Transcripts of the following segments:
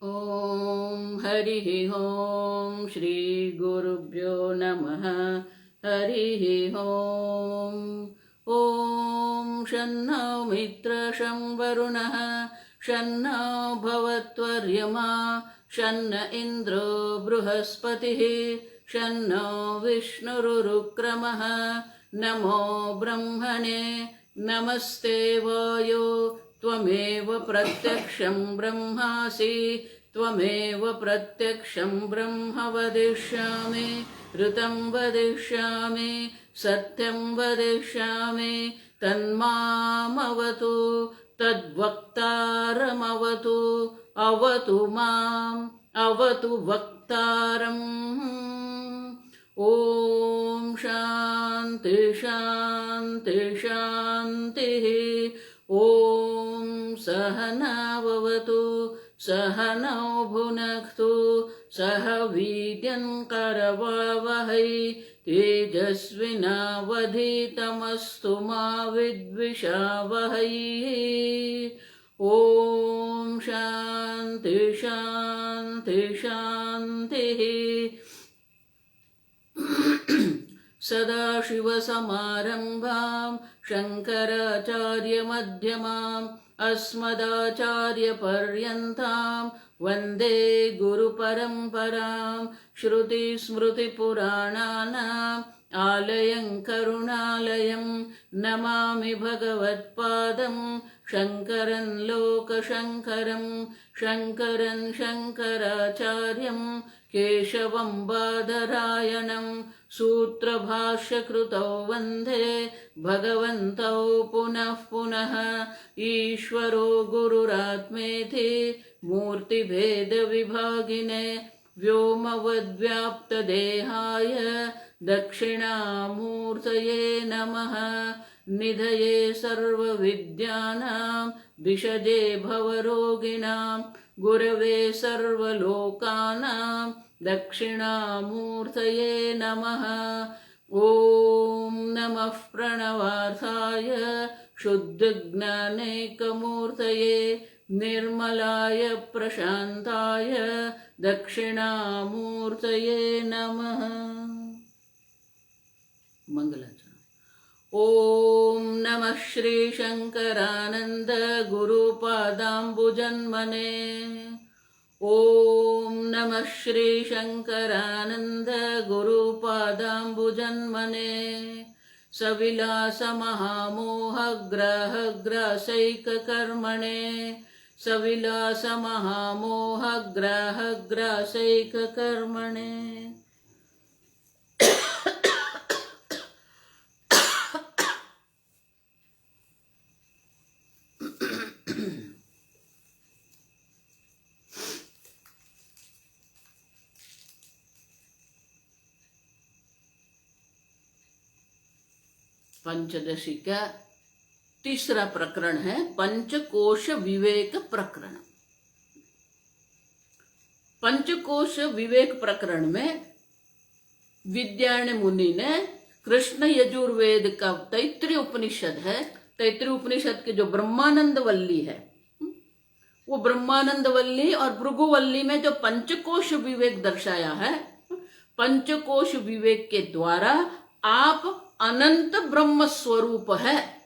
ॐ हरिः ॐ श्रीगुरुभ्यो नमः। हरिः ॐ। ॐ शन्नो मित्रशं वरुणः शन्नो भवत्वर्यमा शन्न इन्द्रो बृहस्पतिः शन्नो विष्णुरुक्रमः। नमो ब्रह्मणे नमस्ते वायो त्वमेव प्रत्यक्षं ब्रह्मासि त्वमेव प्रत्यक्षं ब्रह्म वदिष्यामि ऋतं वदिष्यामि सत्यं वदिष्यामि तन्मामवतु तद्वक्तारमवतु अवतु माम् अवतु वक्तारम्। ॐ शान्ति शान्ति शान्तिः। ॐ सहनाववतु सहनौ भुनक्तु सह वीर्यं करवावहै तेजस्विनावधीतमस्तु मा विद्विषावहै। ॐ शान्ति शान्ति शान्तिः। सदाशिवसमारम्भां शङ्कराचार्यमध्यमाम् अस्मदाचार्यपर्यन्तां वन्दे गुरुपरम्परां। श्रुतिस्मृतिपुराणानाम् आलयं करुणालयं नमामि भगवत्पादं शङ्करं लोकशङ्करं शङ्करं शङ्कराचार्यं केशवं बादरायणं सूत्रभाष्यकृतौ वन्दे भगवन्तौ पुनः पुनः। ईश्वरो गुरुरात्मेति मूर्तिभेदविभागिने व्योमवद्व्याप्तदेहाय दक्षिणामूर्तये नमः। निधये सर्वविद्यानां विषजे भवरोगिणां गुरवे सर्वलोकानां दक्षिणामूर्तये नमः। ॐ नमः प्रणवार्थाय शुद्धज्ञानैकमूर्तये निर्मलाय प्रशान्ताय दक्षिणामूर्तये नमः। मंगलाचरण। ॐ नमः श्रीशङ्करानन्द गुरुपादाम्बुजन्मने। ॐ नमः श्रीशङ्करानन्द गुरुपादाम्बुजन्मने। सविलासमहामोहग्राहग्रासैककर्मणे सविलासमहामोहग्राहग्रासैककर्मणे। पंचदशी का तीसरा प्रकरण है पंचकोश विवेक प्रकरण। पंचकोश विवेक प्रकरण में विद्यारण्य मुनि ने कृष्ण यजुर्वेद का तैत्तिरीय उपनिषद है, तैत्तिरीय उपनिषद के जो ब्रह्मानंद वल्ली है वो ब्रह्मानंद वल्ली और भृगुवल्ली में जो पंचकोश विवेक दर्शाया है, पंचकोश विवेक के द्वारा आप अनंत ब्रह्म स्वरूप है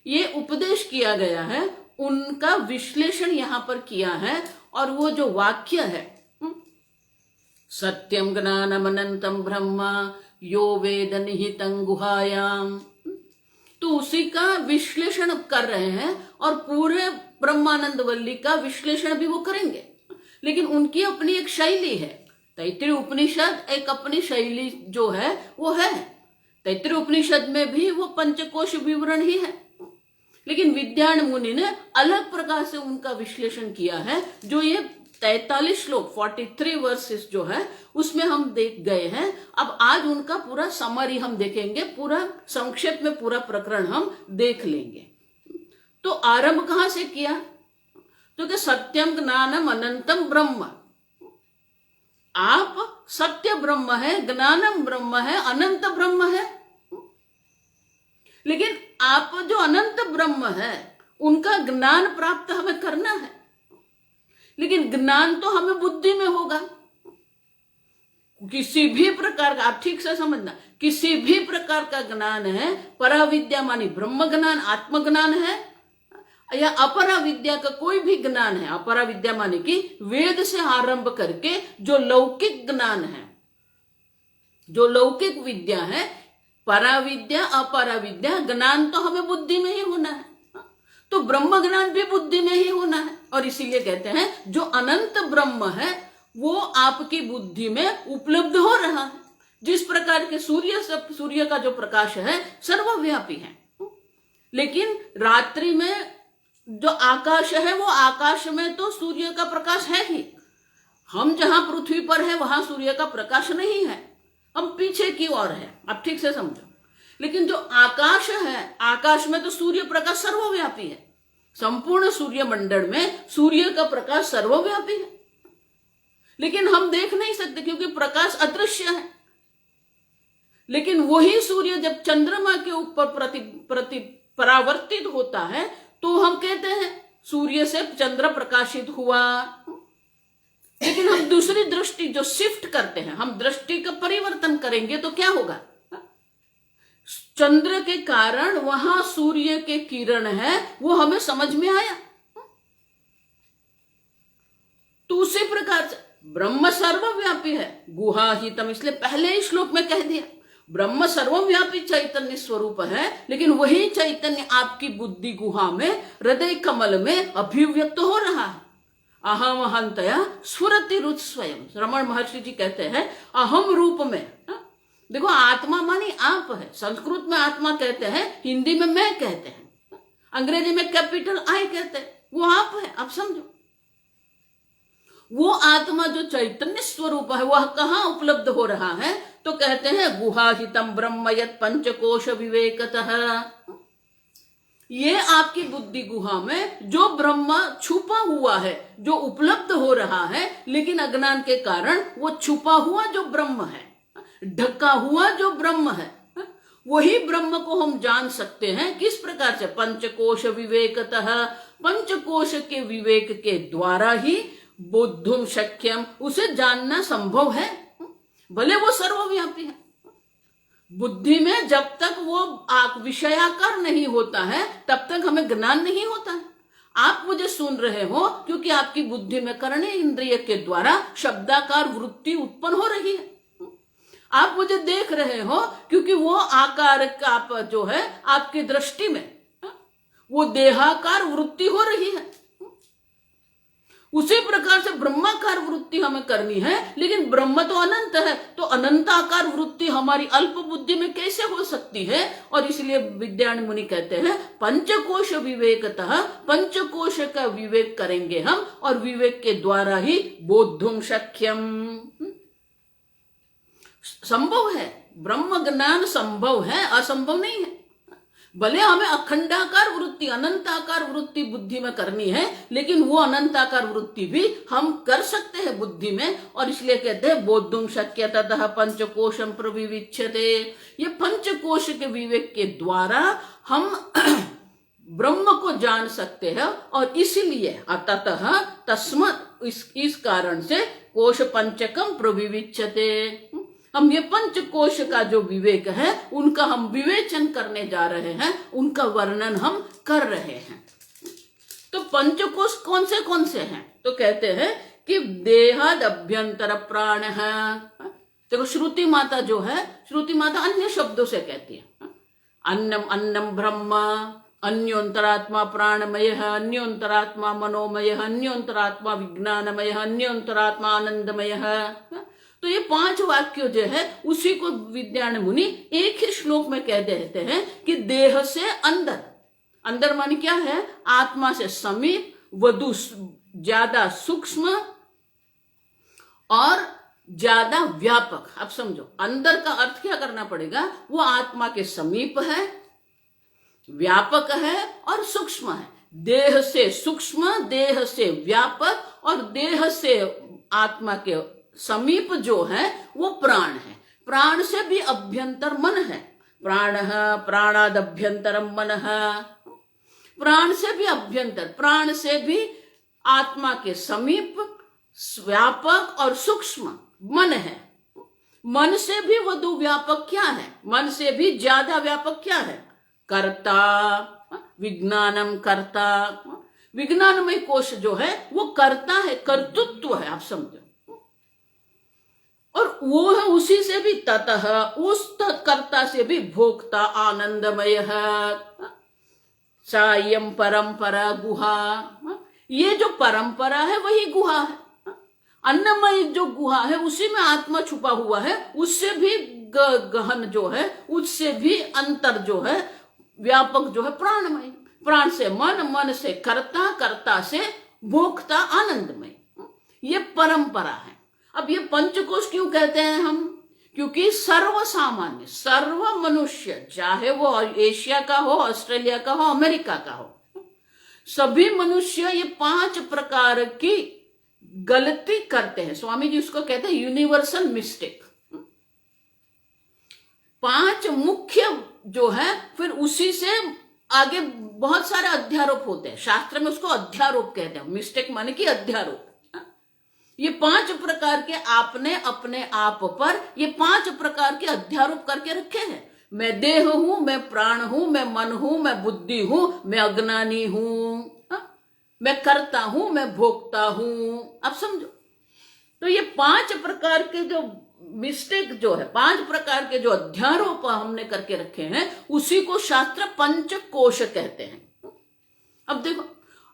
ये उपदेश किया गया है, उनका विश्लेषण यहाँ पर किया है। और वो जो वाक्य है सत्यम ज्ञानम अनंतम ब्रह्म यो वेद निहितं गुहायाम, तो उसी का विश्लेषण कर रहे हैं और पूरे ब्रह्मानंद वल्ली का विश्लेषण भी वो करेंगे। लेकिन उनकी अपनी एक शैली है, तैत्तिरीय उपनिषद एक अपनी शैली जो है वो है। तैत्तिरीय उपनिषद में भी वो पंचकोश विवरण ही है, लेकिन विद्यारण्य मुनि ने अलग प्रकार से उनका विश्लेषण किया है। जो ये 43 श्लोक 43 वर्सेस जो है उसमें हम देख गए हैं। अब आज उनका पूरा समरी हम देखेंगे, पूरा संक्षेप में पूरा प्रकरण हम देख लेंगे। तो आरंभ कहां से किया? तो कि सत्यम ज्ञानम अनंतम ब्रह्म, आप सत्य ब्रह्म है, ज्ञानम ब्रह्म है, अनंत ब्रह्म है। लेकिन आप जो अनंत ब्रह्म है उनका ज्ञान प्राप्त हमें करना है। लेकिन ज्ञान तो हमें बुद्धि में होगा। किसी भी प्रकार का, आप ठीक से समझना, किसी भी प्रकार का ज्ञान है, पराविद्या मानी ब्रह्म ज्ञान, आत्मज्ञान है, या अपरा विद्या का कोई भी ज्ञान है। अपरा विद्या माने कि वेद से आरंभ करके जो लौकिक ज्ञान है, जो लौकिक विद्या है, पराविद्या अपराविद्या, ज्ञान तो हमें बुद्धि में ही होना है। तो ब्रह्म ज्ञान भी बुद्धि में ही होना है। और इसीलिए कहते हैं जो अनंत ब्रह्म है वो आपकी बुद्धि में उपलब्ध हो रहा है। जिस प्रकार के सूर्य का जो प्रकाश है सर्वव्यापी है, लेकिन रात्रि में जो आकाश है वो आकाश में तो सूर्य का प्रकाश है ही। हम जहां पृथ्वी पर है वहां सूर्य का प्रकाश नहीं है, हम पीछे की ओर है। आप ठीक से समझो। लेकिन जो आकाश है, आकाश में तो सूर्य प्रकाश सर्वव्यापी है। संपूर्ण सूर्य मंडल में सूर्य का प्रकाश सर्वव्यापी है, लेकिन हम देख नहीं सकते क्योंकि प्रकाश अदृश्य है। लेकिन वही सूर्य जब चंद्रमा के ऊपर परावर्तित होता है तो हम कहते हैं सूर्य से चंद्र प्रकाशित हुआ। लेकिन हम दूसरी दृष्टि जो शिफ्ट करते हैं, हम दृष्टि का परिवर्तन करेंगे तो क्या होगा? चंद्र के कारण वहां सूर्य के किरण है वो हमें समझ में आया। तो उसी प्रकार से ब्रह्म सर्वव्यापी है, गुहाहितम, इसलिए पहले ही श्लोक में कह दिया ब्रह्म सर्वव्यापी चैतन्य स्वरूप है। लेकिन वही चैतन्य आपकी बुद्धि गुहा में, हृदय कमल में अभिव्यक्त हो रहा है। अहम हंतया स्फुरति रुच स्वयं। रमण महर्षि जी कहते हैं अहम रूप में, देखो आत्मा मानी आप है। संस्कृत में आत्मा कहते हैं, हिंदी में मैं कहते हैं, अंग्रेजी में कैपिटल आई कहते हैं, वो आप है। आप समझो, वो आत्मा जो चैतन्य स्वरूप है वह कहाँ उपलब्ध हो रहा है? तो कहते हैं गुहाहितम ब्रह्म यत् पंचकोश विवेकतः। ये आपकी बुद्धि गुहा में जो ब्रह्म छुपा हुआ है, जो उपलब्ध हो रहा है, लेकिन अज्ञान के कारण वो छुपा हुआ जो ब्रह्म है, ढका हुआ जो ब्रह्म है, वही ब्रह्म को हम जान सकते हैं। किस प्रकार से? पंचकोश विवेकतः, पंचकोश के विवेक के द्वारा ही बोद्धुम शक्यम, उसे जानना संभव है। भले वो सर्वव्यापी है, बुद्धि में जब तक वो विषयाकार नहीं होता है तब तक हमें ज्ञान नहीं होता है। आप मुझे सुन रहे हो क्योंकि आपकी बुद्धि में करणीय इंद्रिय के द्वारा शब्दाकार वृत्ति उत्पन्न हो रही है। आप मुझे देख रहे हो क्योंकि वो आकार का जो है आपकी दृष्टि में वो देहाकार वृत्ति हो रही है। उसी प्रकार से ब्रह्माकार वृत्ति हमें करनी है, लेकिन ब्रह्म तो अनंत है, तो अनंताकार वृत्ति हमारी अल्प बुद्धि में कैसे हो सकती है? और इसलिए विद्यारण्य मुनि कहते हैं पंचकोश विवेकतः, पंचकोश का विवेक करेंगे हम, और विवेक के द्वारा ही बोद्धुम शक्यम, संभव है। ब्रह्म ज्ञान संभव है, असंभव नहीं है। भले हमें अखंडाकार वृत्ति, अनंताकार वृत्ति बुद्धि में करनी है, लेकिन वो अनंताकार वृत्ति भी हम कर सकते हैं बुद्धि में। और इसलिए कहते हैं बोद्धुम शक्य ततः पंचकोशम प्रविविच्यते। ये पंचकोश के विवेक के द्वारा हम ब्रह्म को जान सकते हैं। और इसीलिए अतः तस्मत्, इस कारण से कोश पंचकम प्रविविच्यते, हम ये पंचकोश का जो विवेक है उनका हम विवेचन करने जा रहे हैं, उनका वर्णन हम कर रहे हैं। तो पंचकोश कौन से हैं? तो कहते हैं कि देहाद अभ्यंतर प्राण है। देखो श्रुति माता जो है, श्रुति माता अन्य शब्दों से कहती है अन्नम अन्नम ब्रह्म, अन्योंतरात्मा प्राणमय है, अन्योंतरात्मा मनोमय है, अन्योंतरात्मा विज्ञानमय है, अन्योंतरात्मा आनंदमय है। तो ये 5 वाक्य जो है उसी को विद्यारण्य मुनि एक ही श्लोक में कह देते हैं कि देह से अंदर, अंदर माने क्या है? आत्मा से समीप, वधु ज्यादा सूक्ष्म और ज्यादा व्यापक। आप समझो, अंदर का अर्थ क्या करना पड़ेगा? वो आत्मा के समीप है, व्यापक है और सूक्ष्म है। देह से सूक्ष्म, देह से व्यापक और देह से आत्मा के समीप जो है वो प्राण है। प्राण से भी अभ्यंतर मन है, प्राण प्राणाद अभ्यंतरम मन, प्राण से भी अभ्यंतर, प्राण से भी आत्मा के समीप व्यापक और सूक्ष्म मन है। मन से भी वधु व्यापक क्या है? मन से भी ज्यादा व्यापक क्या है? कर्ता, विज्ञानम कर्ता। विज्ञानमय कोश जो है वो कर्ता है, कर्तृत्व है, आप समझो। और वो है उसी से भी ततः, उस कर्ता से भी भोक्ता आनंदमय है। सायं परंपरा गुहा, ये जो परंपरा है वही गुहा है। अन्नमय जो गुहा है उसी में आत्मा छुपा हुआ है, उससे भी गहन जो है, उससे भी अंतर जो है, व्यापक जो है प्राणमय। प्राण से मन, मन से कर्ता, कर्ता से भोक्ता आनंदमय। ये परंपरा है। अब ये पंचकोश क्यों कहते हैं हम? क्योंकि सर्व सामान्य, सर्व मनुष्य, चाहे वो एशिया का हो, ऑस्ट्रेलिया का हो, अमेरिका का हो, सभी मनुष्य ये 5 प्रकार की गलती करते हैं। स्वामी जी उसको कहते हैं यूनिवर्सल मिस्टेक। 5 मुख्य जो है, फिर उसी से आगे बहुत सारे अध्यारोप होते हैं। शास्त्र में उसको अध्यारोप कहते हैं। मिस्टेक माने कि अध्यारोप। ये 5 प्रकार के आपने अपने आप पर ये 5 प्रकार के अध्यारोप करके रखे हैं। मैं देह हूं, मैं प्राण हूं, मैं मन हूं, मैं बुद्धि हूं, मैं अज्ञानी हूं, मैं करता हूं, मैं भोगता हूं। अब समझो, तो ये 5 प्रकार के जो मिस्टेक जो है, 5 प्रकार के जो अध्यारोप हमने करके रखे हैं, उसी को शास्त्र पंचकोश कहते हैं। अब देखो,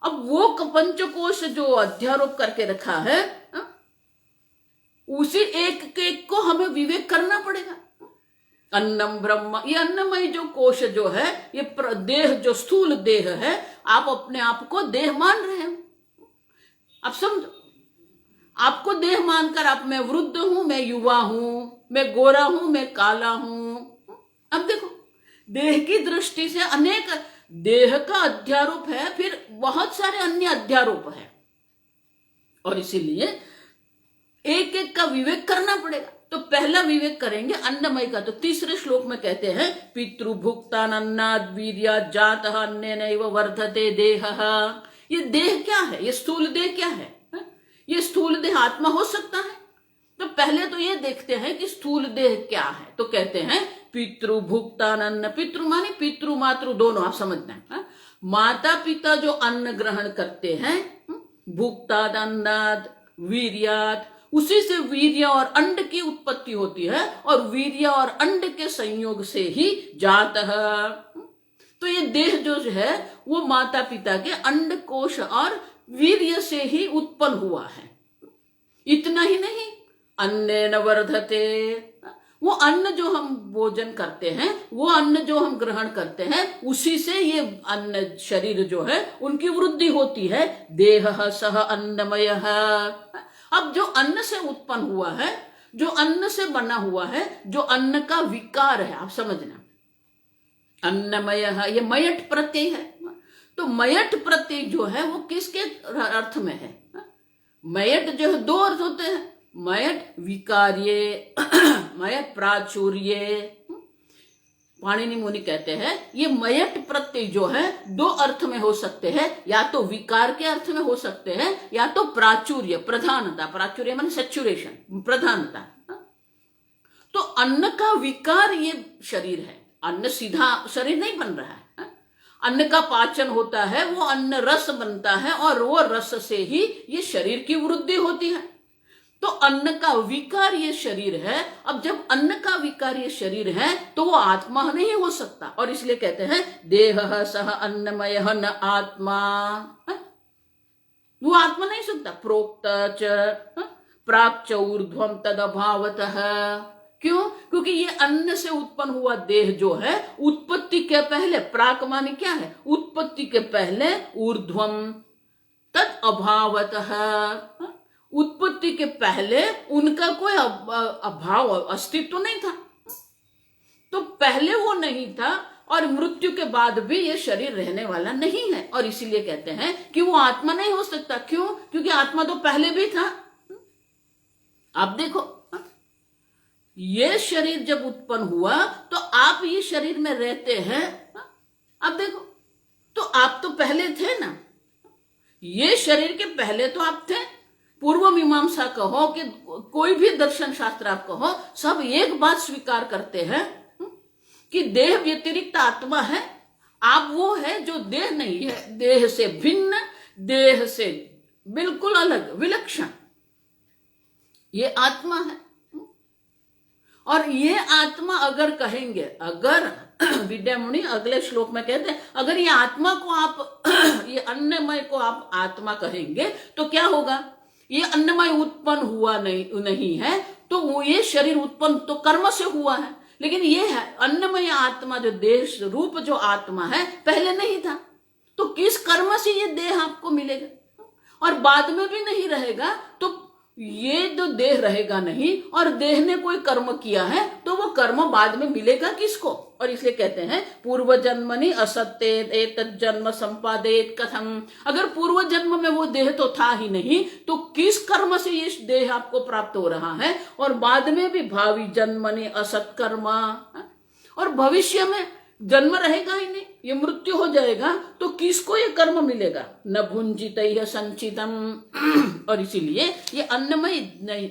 अब वो पंचकोश जो अध्यारोप करके रखा है, उसी एक एक को हमें विवेक करना पड़ेगा। अन्नम ब्रह्म, ये अन्नमय जो कोश जो है, ये देह जो स्थूल देह है, आप अपने आप को देह मान रहे हैं। अब समझो, आपको देह मानकर आप, मैं वृद्ध हूं, मैं युवा हूं, मैं गोरा हूं, मैं काला हूं। अब देखो, देह की दृष्टि से अनेक देह का अध्यारोप है, फिर बहुत सारे अन्य अध्यारोप है, और इसीलिए एक एक का विवेक करना पड़ेगा। तो पहला विवेक करेंगे अन्नमय का। तो तीसरे श्लोक में कहते हैं, पितृभुक्तान अन्नाद वीर्यात् जातः अन्नेनैव वर्धते देहः। ये देह क्या है? ये स्थूल देह क्या है? ये स्थूल देह आत्मा हो सकता है? तो पहले तो ये देखते हैं कि स्थूल देह क्या है। तो कहते हैं पितृभुक्तान अन्न, पितृ माने पितृ मातृ दोनों, आप समझना है। माता पिता जो अन्न ग्रहण करते हैं, भुक्ताद अन्नाद वीर्यात्, उसी से वीर्य और अंड की उत्पत्ति होती है, और वीर्य और अंड के संयोग से ही जातः। तो ये देह जो है वो माता पिता के अंड कोश और वीर्य से ही उत्पन्न हुआ है। इतना ही नहीं, अन्नेन वर्धते, वो अन्न जो हम भोजन करते हैं, वो अन्न जो हम ग्रहण करते हैं, उसी से ये अन्न शरीर जो है उनकी वृद्धि होती है। देह सह अन्नमयः। अब जो अन्न से उत्पन्न हुआ है, जो अन्न से बना हुआ है, जो अन्न का विकार है, आप समझना, अन्नमयः, ये मयट प्रत्यय है। तो मयट प्रत्यय जो है वो किसके अर्थ में है? मयट जो है 2 अर्थ होते हैं, मयट विकार्य, मयट प्राचुर्य। पाणिनि मुनि कहते हैं ये मयट प्रत्यय जो है 2 अर्थ में हो सकते हैं, या तो विकार के अर्थ में हो सकते हैं, या तो प्राचुर्य, प्रधानता। प्राचुर्य माने सैचुरेशन, प्रधानता। तो अन्न का विकार ये शरीर है। अन्न सीधा शरीर नहीं बन रहा है। अन्न का पाचन होता है, वो अन्न रस बनता है, और वो रस से ही ये शरीर की वृद्धि होती है। तो अन्न का विकार ये शरीर है। अब जब अन्न का विकार ये शरीर है, तो वो आत्मा नहीं हो सकता, और इसलिए कहते हैं देह सह अन्नमयः न आत्मा। वो आत्मा नहीं सकता। प्रोक्त च प्राक् च ऊर्ध्वं तद अभावतः। क्यों? क्योंकि ये अन्न से उत्पन्न हुआ देह जो है, उत्पत्ति के पहले, प्राक माने क्या है? उत्पत्ति के पहले, ऊर्ध्वम तद अभावतः, उत्पत्ति के पहले उनका कोई अभाव, अस्तित्व नहीं था। तो पहले वो नहीं था, और मृत्यु के बाद भी ये शरीर रहने वाला नहीं है, और इसीलिए कहते हैं कि वो आत्मा नहीं हो सकता। क्यों? क्योंकि आत्मा तो पहले भी था। आप देखो, ये शरीर जब उत्पन्न हुआ तो आप ये शरीर में रहते हैं। अब देखो, तो आप तो पहले थे ना, ये शरीर के पहले तो आप थे। पूर्व मीमांसा कहो कि कोई भी दर्शन शास्त्र आप कहो, सब एक बात स्वीकार करते हैं कि देह व्यतिरिक्त आत्मा है। आप वो है जो देह नहीं है, देह से भिन्न, देह से बिल्कुल अलग, विलक्षण, ये आत्मा है। और ये आत्मा अगर कहेंगे, अगर विद्यामुनि अगले श्लोक में कहते हैं, अगर ये आत्मा को आप ये अन्नमय को आप आत्मा कहेंगे तो क्या होगा? ये अन्नमय उत्पन्न हुआ नहीं है, तो वो ये शरीर उत्पन्न तो कर्म से हुआ है, लेकिन ये है अन्नमय आत्मा, जो देश रूप जो आत्मा है पहले नहीं था, तो किस कर्म से ये देह आपको मिलेगा? और बाद में भी नहीं रहेगा, तो ये जो देह रहेगा नहीं, और देह ने कोई कर्म किया है तो वो कर्म बाद में मिलेगा किसको? और इसलिए कहते हैं पूर्व जन्मनि असत्येत एतत् जन्म संपादेत कथम। अगर पूर्व जन्म में वो देह तो था ही नहीं, तो किस कर्म से ये देह आपको प्राप्त हो रहा है? और बाद में भी भावी जन्मनि असत कर्मा, और भविष्य में जन्म रहेगा ही नहीं, ये मृत्यु हो जाएगा, तो किसको ये कर्म मिलेगा? न भुंजित संचितम। और इसीलिए ये अन्नमय,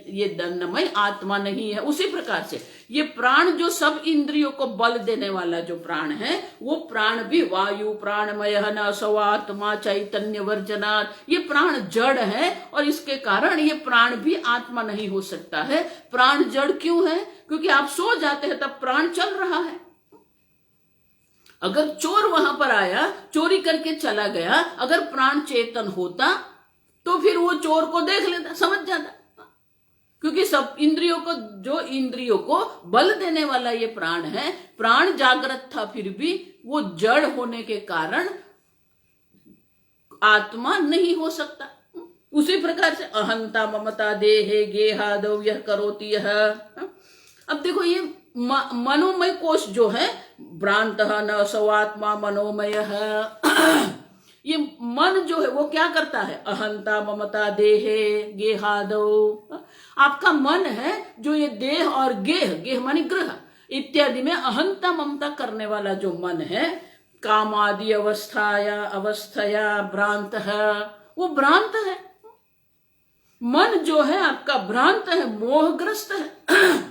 ये अन्नमय आत्मा नहीं है। उसी प्रकार से ये प्राण जो सब इंद्रियों को बल देने वाला जो प्राण है, वो प्राण भी वायु प्राणमय न सवात्मा चैतन्य वर्जनात्, ये प्राण जड़ है, और इसके कारण ये प्राण भी आत्मा नहीं हो सकता है। प्राण जड़ क्यों है? क्योंकि आप सो जाते हैं तब प्राण चल रहा है। अगर चोर वहां पर आया, चोरी करके चला गया, अगर प्राण चेतन होता तो फिर वो चोर को देख लेता, समझ जाता। क्योंकि सब इंद्रियों को, जो इंद्रियों को बल देने वाला ये प्राण है, प्राण जागृत था, फिर भी वो जड़ होने के कारण आत्मा नहीं हो सकता। उसी प्रकार से अहंता ममता देहे गेहादौ यह करोति यह। अब देखो ये मनोमय कोश जो है, भ्रांत न सवात्मा मनोमय है, ये मन जो है वो क्या करता है? अहंता ममता देहे गेहादौ, आपका मन है जो ये देह और गेह, गेह मानी ग्रह इत्यादि में अहंता ममता करने वाला जो मन है, कामादि अवस्थया भ्रांत है, वो भ्रांत है। मन जो है आपका भ्रांत है, मोहग्रस्त है।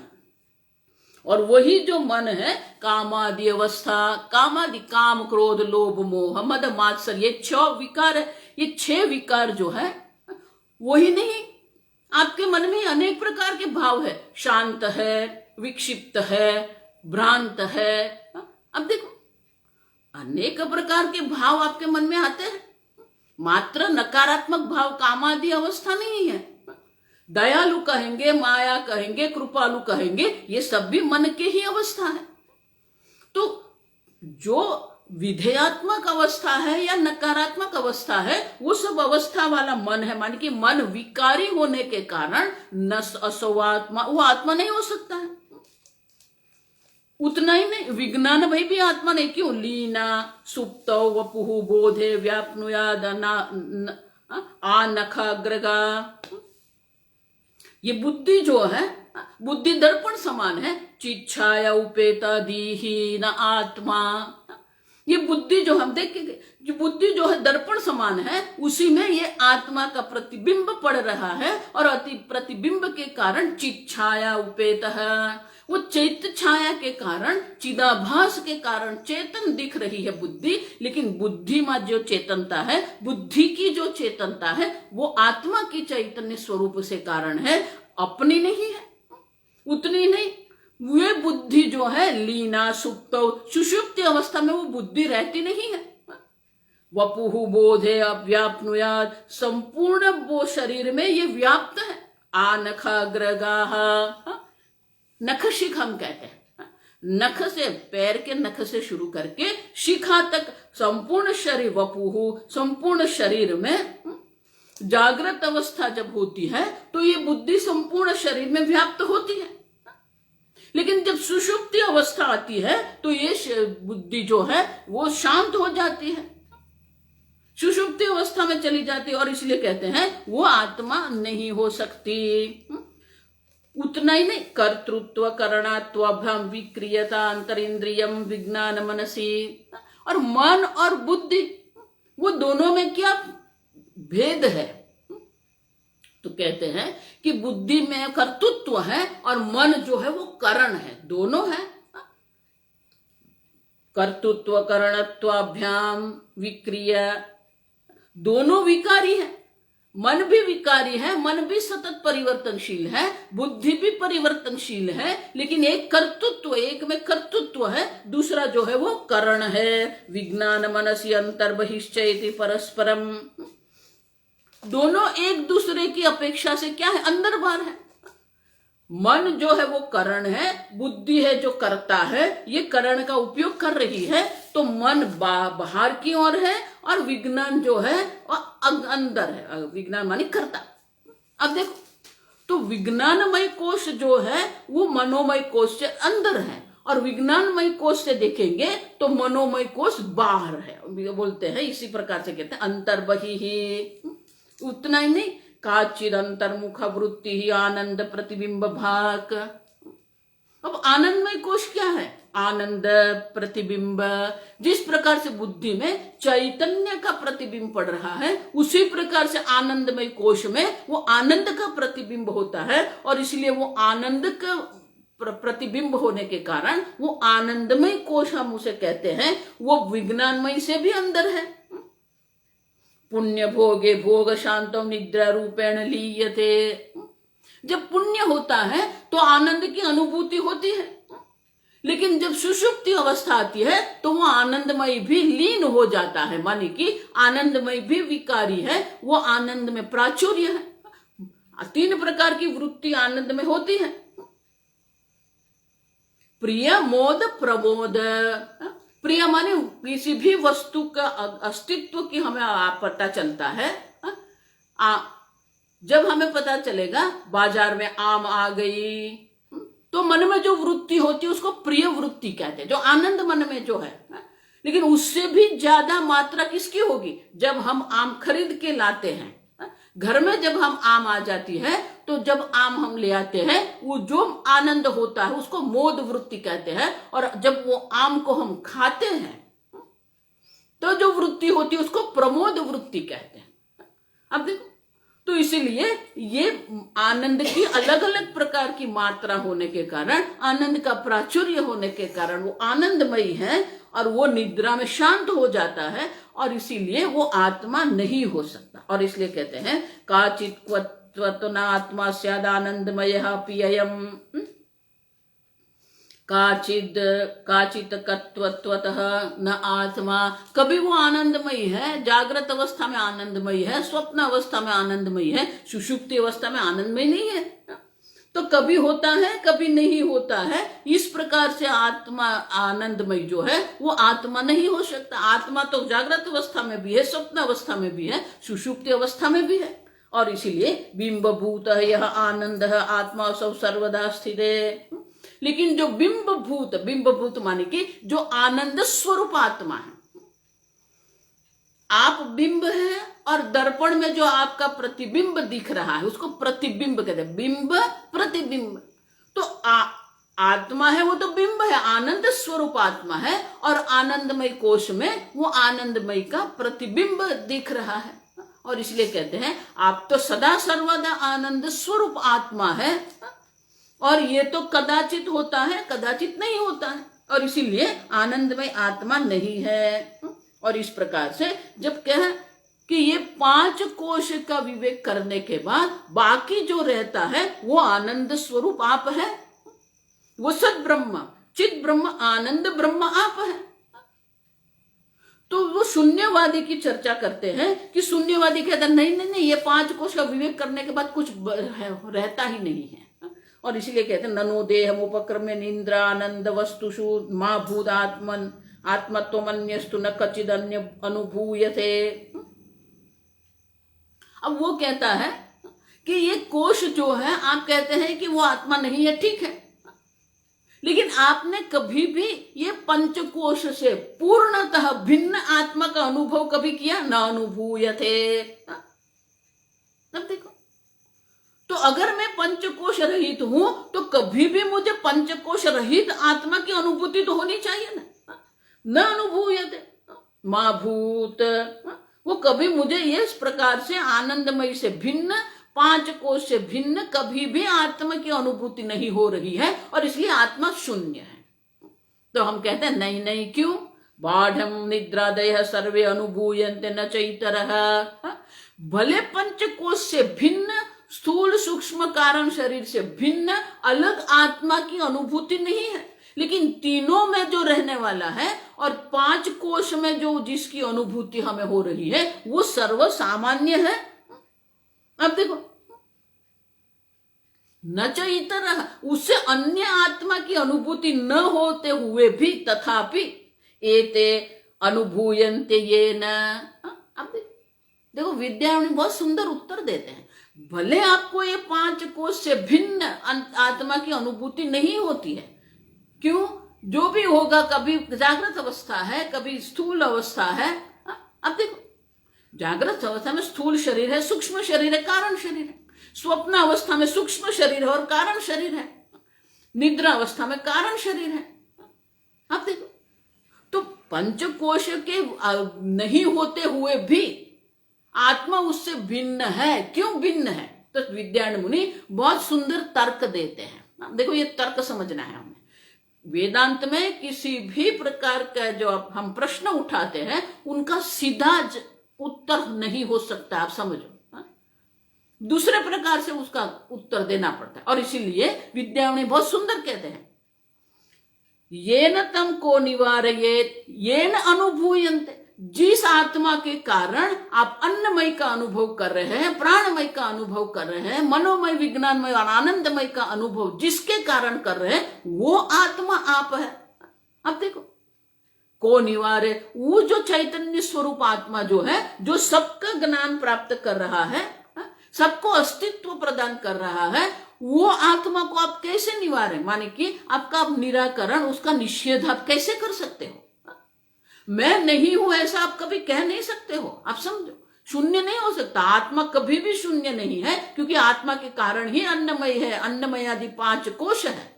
और वही जो मन है कामादि अवस्था, कामादि काम क्रोध लोभ मोह मद मात्सर्य, ये 6 विकार है। ये 6 विकार जो है वही नहीं, आपके मन में अनेक प्रकार के भाव है, शांत है, विक्षिप्त है, भ्रांत है। अब देखो अनेक प्रकार के भाव आपके मन में आते हैं, मात्र नकारात्मक भाव कामादि अवस्था नहीं है। दयालु कहेंगे, माया कहेंगे, कृपालु कहेंगे, ये सब भी मन के ही अवस्था है। तो जो विधेयात्मक अवस्था है या नकारात्मक अवस्था है, वो सब अवस्था वाला मन है। मान कि मन विकारी होने के कारण न असवात्मा, वो आत्मा नहीं हो सकता है। उतना ही नहीं, विज्ञान भाई भी आत्मा नहीं। क्यों? लीना सुप्तौ वपुः बोधे व्याप्नुयाद आनखाग्रगा। ये बुद्धि जो है, बुद्धि दर्पण समान है, चिच्छाया उपेता दीही न आत्मा। ये बुद्धि जो हम देखेंगे, जो बुद्धि जो है दर्पण समान है, उसी में ये आत्मा का प्रतिबिंब पड़ रहा है, और अति प्रतिबिंब के कारण चिच्छाया उपेत है। वो चैत छाया के कारण, चिदाभास के कारण चेतन दिख रही है बुद्धि, लेकिन बुद्धि में जो चेतनता है, बुद्धि की जो चेतनता है, वो आत्मा की चैतन्य स्वरूप से कारण है, अपनी नहीं है। उतनी नहीं, वे बुद्धि जो है लीना सुप्त, सुषुप्ति अवस्था में वो बुद्धि रहती नहीं है। वपुः बोधे अव्याप्नुयाद, संपूर्ण वो शरीर में ये व्याप्त है। आनखाग्रगाः, नख शिख हम कहते हैं, नख से, पैर के नख से शुरू करके शिखा तक संपूर्ण शरीर, वपुः संपूर्ण शरीर में जागृत अवस्था जब होती है तो ये बुद्धि संपूर्ण शरीर में व्याप्त होती है। लेकिन जब सुषुप्ति अवस्था आती है तो ये बुद्धि जो है वो शांत हो जाती है, सुषुप्ति अवस्था में चली जाती है, और इसलिए कहते हैं वो आत्मा नहीं हो सकती। उतना ही नहीं, कर्तृत्व करणात्वभ्याम विक्रियता अंतरिंद्रियम विज्ञान मनसी। और मन और बुद्धि, वो दोनों में क्या भेद है। तो कहते हैं कि बुद्धि में कर्तृत्व है और मन जो है वो करण है, दोनों है। कर्तृत्व करणत्वाभ्याम विक्रिया, दोनों विकारी है। मन भी विकारी है, मन भी सतत परिवर्तनशील है, बुद्धि भी परिवर्तनशील है, लेकिन एक कर्तृत्व, एक में कर्तृत्व है, दूसरा जो है वो करण है। विज्ञान मनसी अंतर्बहिश्चैति परस्परम, दोनों एक दूसरे की अपेक्षा से क्या है, अंदर बाहर है। मन जो है वो करण है, बुद्धि है जो करता है, ये करण का उपयोग कर रही है, तो मन बाहर की ओर है और विज्ञान जो है वो अंदर है। विज्ञान मानी करता। अब देखो, तो विज्ञानमय कोश जो है वो मनोमय कोश से अंदर है, और विज्ञानमय कोश से देखेंगे तो मनोमय कोश बाहर है। बोलते हैं इसी प्रकार से कहते हैं अंतर्बहिः। उतना ही नहीं, काचिद अंतर्मुख वृत्ति ही आनंद प्रतिबिंब भाग। अब आनंदमय कोश क्या है, आनंद प्रतिबिंब। जिस प्रकार से बुद्धि में चैतन्य का प्रतिबिंब पड़ रहा है, उसी प्रकार से आनंदमय कोश में वो आनंद का प्रतिबिंब होता है, और इसलिए वो आनंद का प्रतिबिंब होने के कारण वो आनंदमय कोश हम उसे कहते हैं, वो विज्ञानमय से भी अंदर है। पुण्य भोगे भोग शांतम निद्रा रूपेण लीयते। जब पुण्य होता है तो आनंद की अनुभूति होती है, लेकिन जब सुषुप्ति अवस्था आती है तो वो आनंदमय भी लीन हो जाता है, माने कि आनंदमय भी विकारी है, वो आनंद में प्राचुर्य है। 3 प्रकार की वृत्ति आनंद में होती है, प्रिय, मोद, प्रमोद। प्रिय माने किसी भी वस्तु का अस्तित्व की हमें पता चलता है। जब हमें पता चलेगा बाजार में आम आ गई, तो मन में जो वृत्ति होती है उसको प्रिय वृत्ति कहते हैं, जो आनंद मन में जो है। लेकिन उससे भी ज्यादा मात्रा किसकी होगी, जब हम आम खरीद के लाते हैं। घर में जब हम आम आ जाती है, तो जब आम हम ले आते हैं, वो जो आनंद होता है उसको मोद वृत्ति कहते हैं, और जब वो आम को हम खाते हैं तो जो वृत्ति होती है उसको प्रमोद वृत्ति कहते हैं। अब देखो, तो इसीलिए ये आनंद की अलग अलग प्रकार की मात्रा होने के कारण, आनंद का प्राचुर्य होने के कारण वो आनंदमयी है, और वो निद्रा में शांत हो जाता है, और इसीलिए वो आत्मा नहीं हो सकता। और इसलिए कहते हैं काचित क्वत्वतो आत्मा स्याद आनंदमय पिययम। काचित कत्वत्वतः न आत्मा, कभी वो आनंदमयी है, जागृत अवस्था में आनंदमयी है, स्वप्न अवस्था में आनंदमयी है, सुषुप्ति अवस्था में आनंदमयी नहीं है। तो कभी होता है कभी नहीं होता है, इस प्रकार से आत्मा आनंदमय जो है वो आत्मा नहीं हो सकता। आत्मा तो जागृत अवस्था में भी है, स्वप्न अवस्था में भी है, सुषुप्ति अवस्था में भी है, और इसीलिए बिंबभूत यह आनंद आत्मा सब सर्वदा स्थित है। लेकिन जो बिंबभूत माने कि जो आनंद स्वरूप आत्मा है, आप बिंब है, और दर्पण में जो आपका प्रतिबिंब दिख रहा है उसको प्रतिबिंब कहते हैं, बिंब प्रतिबिंब। तो आत्मा है वो तो बिंब है, आनंद स्वरूप आत्मा है, और आनंदमय कोश में वो आनंदमय का प्रतिबिंब दिख रहा है, और इसलिए कहते हैं आप तो सदा सर्वदा आनंद स्वरूप आत्मा है, और ये तो कदाचित होता है कदाचित नहीं होता है, और इसीलिए आनंदमय आत्मा नहीं है। और इस प्रकार से जब कह कि ये 5 कोश का विवेक करने के बाद बाकी जो रहता है वो आनंद स्वरूप आप है, वो सद ब्रह्म चित ब्रह्म आनंद ब्रह्म आप है। तो वो शून्यवादी की चर्चा करते हैं कि शून्यवादी कहता है नहीं, ये 5 कोश का विवेक करने के बाद कुछ रहता ही नहीं है, और इसीलिए कहते हैं ननो देहम उपक्रमे निंद्रा आनंद वस्तुषु मां भूत आत्मन आत्मत्वमन्यस्तु न कचिद अन्य अनुभूयते। अब वो कहता है कि ये कोश जो है, आप कहते हैं कि वो आत्मा नहीं है, ठीक है, लेकिन आपने कभी भी ये पंचकोश से पूर्णतः भिन्न आत्मा का अनुभव कभी किया? न अनुभूयते। अब देखो, तो अगर मैं पंचकोश रहित हूं तो कभी भी मुझे पंचकोश रहित आत्मा की अनुभूति तो होनी चाहिए ना। न अनुभूयते मां भूत, वो कभी मुझे इस प्रकार से आनंदमय से भिन्न, पांच कोश से भिन्न कभी भी आत्मा की अनुभूति नहीं हो रही है, और इसलिए आत्मा शून्य है। तो हम कहते हैं नहीं नहीं, क्यों? बाढ़ निद्रादय सर्वे अनुभूयन्ते न चैतरः। भले पंचकोश से भिन्न, स्थूल सूक्ष्म कारण शरीर से भिन्न अलग आत्मा की अनुभूति नहीं है, लेकिन तीनों में जो रहने वाला है और पांच कोश में जो जिसकी अनुभूति हमें हो रही है वो सर्व सामान्य है। अब देखो, न च इतरः, उससे अन्य आत्मा की अनुभूति न होते हुए भी तथापि एते अनुभूयन्ते येन। अब देखो विद्यारण्य बहुत सुंदर उत्तर देते हैं। भले आपको ये पांच कोश से भिन्न आत्मा की अनुभूति नहीं होती है, क्यों? जो भी होगा, कभी जागृत अवस्था है, कभी स्थूल अवस्था है। अब देखो, जागृत अवस्था में स्थूल शरीर है, सूक्ष्म शरीर है, कारण शरीर है। स्वप्न अवस्था में सूक्ष्म शरीर है और कारण शरीर है। निद्रा अवस्था में कारण शरीर है। अब देखो, तो पंचकोश के नहीं होते हुए भी आत्मा उससे भिन्न है। क्यों भिन्न है? तो विद्यारण्य मुनि बहुत सुंदर तर्क देते हैं। देखो, ये तर्क समझना है हमें। वेदांत में किसी भी प्रकार का जो हम प्रश्न उठाते हैं उनका सीधा उत्तर नहीं हो सकता, आप समझो। दूसरे प्रकार से उसका उत्तर देना पड़ता है, और इसीलिए विद्यारण्य बहुत सुंदर कहते हैं, येन तम को निवारयेत येन अनुभूयन्ते। जिस आत्मा के कारण आप अन्नमय का अनुभव कर रहे हैं, प्राणमय का अनुभव कर रहे हैं, मनोमय, विज्ञानमय और आनंदमय का अनुभव जिसके कारण कर रहे हैं, वो आत्मा आप है। अब देखो, को निवारे, वो जो चैतन्य स्वरूप आत्मा जो है, जो सबका ज्ञान प्राप्त कर रहा है, सबको अस्तित्व प्रदान कर रहा है, वो आत्मा को आप कैसे निवारें? माने कि आपका निराकरण, उसका निषेध आप कैसे कर सकते हो? मैं नहीं हूं ऐसा आप कभी कह नहीं सकते हो, आप समझो। शून्य नहीं हो सकता, आत्मा कभी भी शून्य नहीं है, क्योंकि आत्मा के कारण ही अन्नमय है, अन्नमय आदि पांच कोश है,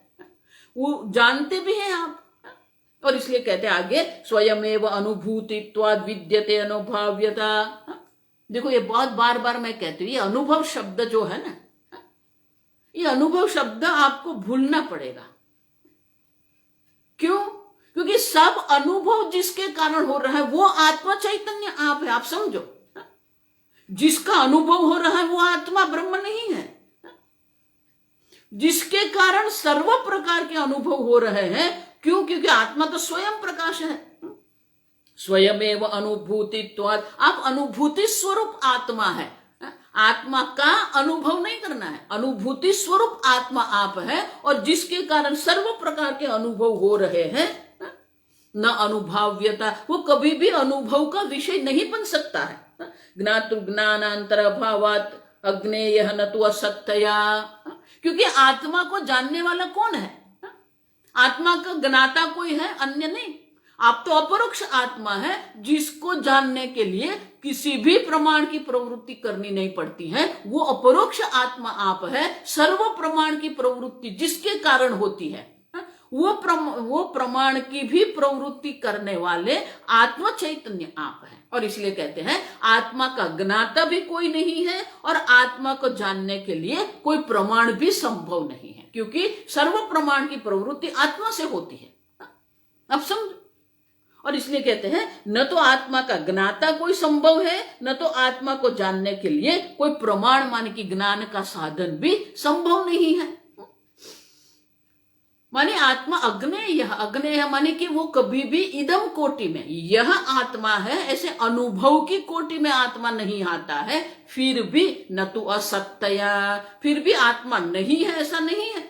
वो जानते भी हैं आप। और इसलिए कहते हैं आगे, स्वयमेव अनुभूतित्वाद् विद्यते अनुभाव्यता। देखो, ये बहुत बार बार मैं कहती हूँ, ये अनुभव शब्द जो है ना, ये अनुभव शब्द आपको भूलना पड़ेगा। क्यों? क्योंकि सब अनुभव जिसके कारण हो रहा है वो आत्मा चैतन्य आप है, आप समझो। जिसका अनुभव हो रहा है वो आत्मा ब्रह्म नहीं है। जिसके कारण सर्व प्रकार के अनुभव हो रहे हैं, क्यों? क्योंकि आत्मा तो स्वयं प्रकाश है। स्वयमेव अनुभूतित्वात्, आप अनुभूति स्वरूप आत्मा है। आत्मा का अनुभव नहीं करना है, अनुभूति स्वरूप आत्मा आप है, और जिसके कारण सर्व प्रकार के अनुभव हो रहे हैं। न अनुभाव्यता, वो कभी भी अनुभव का विषय नहीं बन सकता है। ज्ञातु ज्ञानांतर अभावात् अज्ञेयः न तु असक्तया। क्योंकि आत्मा को जानने वाला कौन है? आत्मा का ज्ञाता कोई है, अन्य नहीं। आप तो अपरोक्ष आत्मा है, जिसको जानने के लिए किसी भी प्रमाण की प्रवृत्ति करनी नहीं पड़ती है। वो अपरोक्ष आत्मा आप है। सर्व प्रमाण की प्रवृत्ति जिसके कारण होती है, वो प्रमाण की भी प्रवृत्ति करने वाले आत्मा चैतन्य आप है। और इसलिए कहते हैं आत्मा का ज्ञाता भी कोई नहीं है, और आत्मा को जानने के लिए कोई प्रमाण भी संभव नहीं है, क्योंकि सर्व प्रमाण की प्रवृत्ति आत्मा से होती है। अब समझो। और इसलिए कहते हैं न तो आत्मा का ज्ञाता कोई संभव है, न तो आत्मा को जानने के लिए कोई प्रमाण माने कि ज्ञान का साधन भी संभव नहीं है। माने आत्मा अग्नेय, अग्नेय माने कि वो कभी भी इदम कोटि में, यह आत्मा है ऐसे अनुभव की कोटि में आत्मा नहीं आता है। फिर भी न तो असक्तया, फिर भी आत्मा नहीं है ऐसा नहीं है।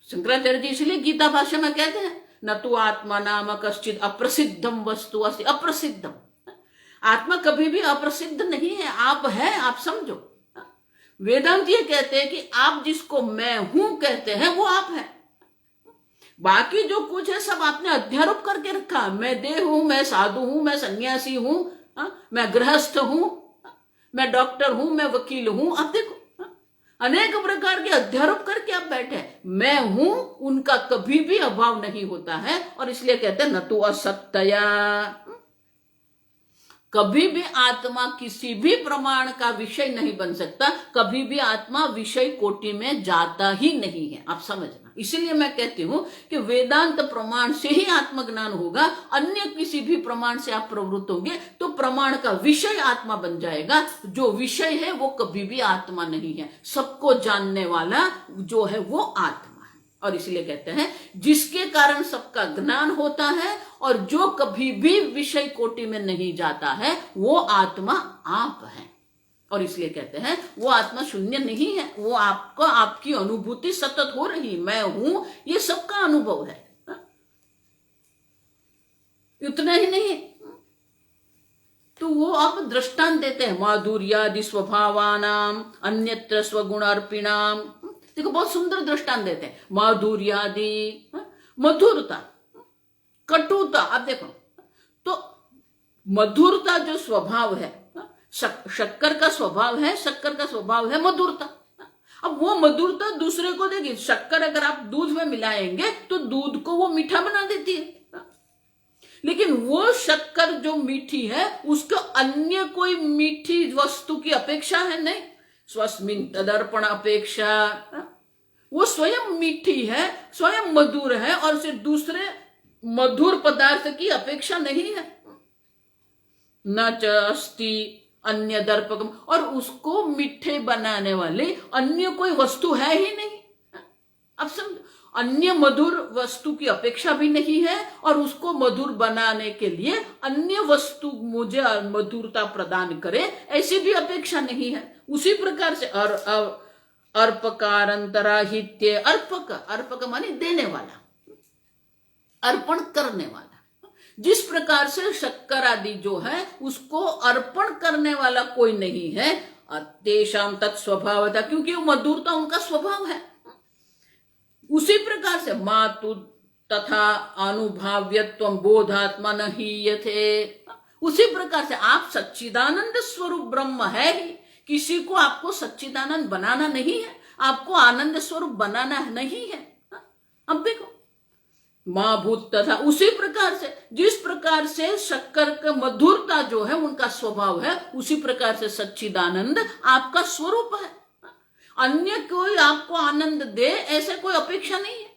शंकराचार्य जी इसलिए गीता भाष्य में कहते हैं न तो आत्मा नाम कश्चित अप्रसिद्धम वस्तु अस्ति अप्रसिद्धम। आत्मा कभी भी अप्रसिद्ध नहीं है, आप है, आप समझो। वेदांत ये कहते हैं कि आप जिसको मैं हूं कहते हैं वो आप है। बाकी जो कुछ है सब आपने अध्यारोप करके रखा। मैं देह हूं, मैं साधु हूं, मैं सन्यासी हूं, मैं गृहस्थ हूं, मैं डॉक्टर हूं, मैं वकील हूं। आप देखो अनेक प्रकार के अध्यारोप करके आप बैठे। मैं हूं उनका कभी भी अभाव नहीं होता है। और इसलिए कहते हैं न तो असक्तया। कभी भी आत्मा किसी भी प्रमाण का विषय नहीं बन सकता, कभी भी आत्मा विषय कोटि में जाता ही नहीं है, आप समझना। इसीलिए मैं कहती हूं कि वेदांत प्रमाण से ही आत्मज्ञान होगा। अन्य किसी भी प्रमाण से आप प्रवृत्त होंगे तो प्रमाण का विषय आत्मा बन जाएगा। जो विषय है वो कभी भी आत्मा नहीं है, सबको जानने वाला जो है वो आत्मा। और इसलिए कहते हैं जिसके कारण सबका ज्ञान होता है और जो कभी भी विषय कोटि में नहीं जाता है वो आत्मा आप है। और इसलिए कहते हैं वो आत्मा शून्य नहीं है, वो आपको आपकी अनुभूति सतत हो रही, मैं हूं, ये सबका अनुभव है। इतना ही नहीं, तो वो आप दृष्टांत देते हैं माधुर्यादि स्वभावानाम अन्यत्र स्वगुण अर्पिणाम। देखो बहुत सुंदर दृष्टांत देते हैं, माधुर्यादि, मधुरता, कटुता। अब देखो तो मधुरता जो स्वभाव है, शक्कर का स्वभाव है, शक्कर का स्वभाव है मधुरता। अब वो मधुरता दूसरे को देगी। शक्कर अगर आप दूध में मिलाएंगे तो दूध को वो मीठा बना देती है, लेकिन वो शक्कर जो मीठी है उसको अन्य कोई मीठी वस्तु की अपेक्षा है नहीं। स्वस्मिन् तदर्पण अपेक्षा, वो स्वयं मीठी है, स्वयं मधुर है और उसे दूसरे मधुर पदार्थ की अपेक्षा नहीं है। न च अस्ति अन्य दर्पकम, और उसको मीठे बनाने वाले अन्य कोई वस्तु है ही नहीं। अब समझो, अन्य मधुर वस्तु की अपेक्षा भी नहीं है और उसको मधुर बनाने के लिए अन्य वस्तु मुझे मधुरता प्रदान करे ऐसी भी अपेक्षा नहीं है। उसी प्रकार से अर्पकारांतराहित्य, अर्पक माने देने वाला, अर्पण करने वाला। जिस प्रकार से शक्कर आदि जो है उसको अर्पण करने वाला कोई नहीं है, तेषां तत्स्वभावतः, क्योंकि वो मधुरता उनका स्वभाव है। उसी प्रकार से मातु तथा अनुभाव्यत्व बोधात्मा न हीयते, उसी प्रकार से आप सच्चिदानंद स्वरूप ब्रह्म है ही, किसी को आपको सच्चिदानंद बनाना नहीं है, आपको आनंद स्वरूप बनाना नहीं है। अब देखो मां भूत तथा, उसी प्रकार से जिस प्रकार से शक्कर का मधुरता जो है उनका स्वभाव है, उसी प्रकार से सच्चिदानंद आपका स्वरूप है। अन्य कोई आपको आनंद दे ऐसे कोई अपेक्षा नहीं है,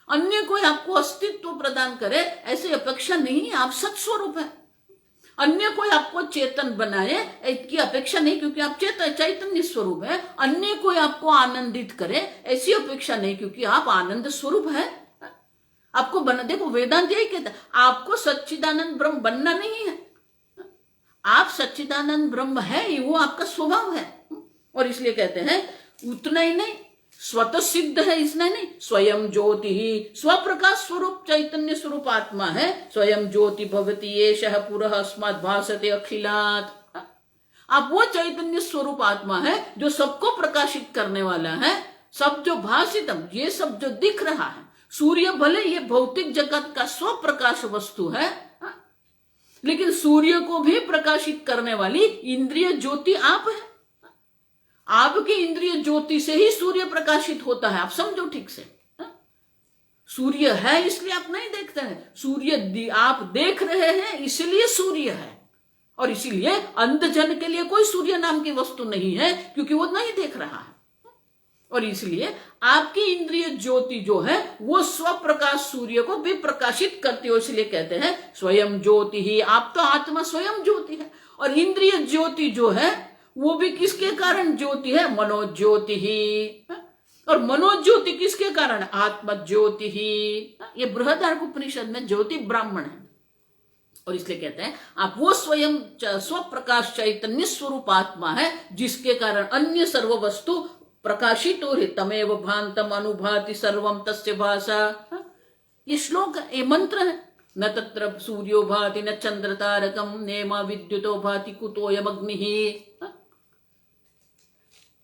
अन्य कोई आपको अस्तित्व प्रदान करे ऐसी अपेक्षा नहीं है, आप सत्स्वरूप है। अन्य कोई आपको चेतन बनाए इसकी अपेक्षा नहीं, क्योंकि आप चैतन्य स्वरूप है। अन्य कोई आपको आनंदित करे ऐसी अपेक्षा नहीं, क्योंकि आप आनंद स्वरूप है। आपको बना, देखो वेदांत यही कहता है आपको सच्चिदानंद ब्रह्म बनना नहीं है, आप सच्चिदानंद ब्रह्म है, वो आपका स्वभाव है। और इसलिए कहते हैं उतना ही नहीं, स्वतः सिद्ध है इसने नहीं, स्वयं ज्योति ही, स्वप्रकाश स्वरूप चैतन्य स्वरूप आत्मा है। स्वयं ज्योति भवति एषः पुरः अस्मात् भासते अखिलात्। आप वो चैतन्य स्वरूप आत्मा है जो सबको प्रकाशित करने वाला है। सब जो भासितम, ये सब जो दिख रहा है, सूर्य भले ये भौतिक जगत का स्वप्रकाश वस्तु है, लेकिन सूर्य को भी प्रकाशित करने वाली इंद्रिय ज्योति आप है। आपकी इंद्रिय ज्योति से ही सूर्य प्रकाशित होता है, आप समझो ठीक से। सूर्य है इसलिए आप नहीं देखते हैं, सूर्य आप देख रहे हैं इसलिए सूर्य है। और इसीलिए अंधजन के लिए कोई सूर्य नाम की वस्तु नहीं है, क्योंकि वो नहीं देख रहा है। और इसलिए आपकी इंद्रिय ज्योति जो है वो स्वप्रकाश सूर्य को भी प्रकाशित करती हो, इसलिए कहते हैं स्वयं ज्योति ही। आप तो आत्मा स्वयं ज्योति है, और इंद्रिय ज्योति जो है वो भी किसके कारण ज्योति है? मनोज्योति ही। और मनोज्योति किसके कारण? आत्मा ज्योति ही। ये बृहदारण्यक में ज्योति ब्राह्मण है। और इसलिए कहते हैं आप वो स्वयं स्वप्रकाश चैतन्य स्वरूप आत्मा है, जिसके कारण अन्य सर्व वस्तु प्रकाशित हो रही। तमेव भांतम अनुभाति सर्वम तस्य भाषा, ये श्लोक, ये मंत्र है। न तत्र सूर्यो भाति न चंद्र तारकम नेमा विद्युतो भाति कुतोयम अग्निः।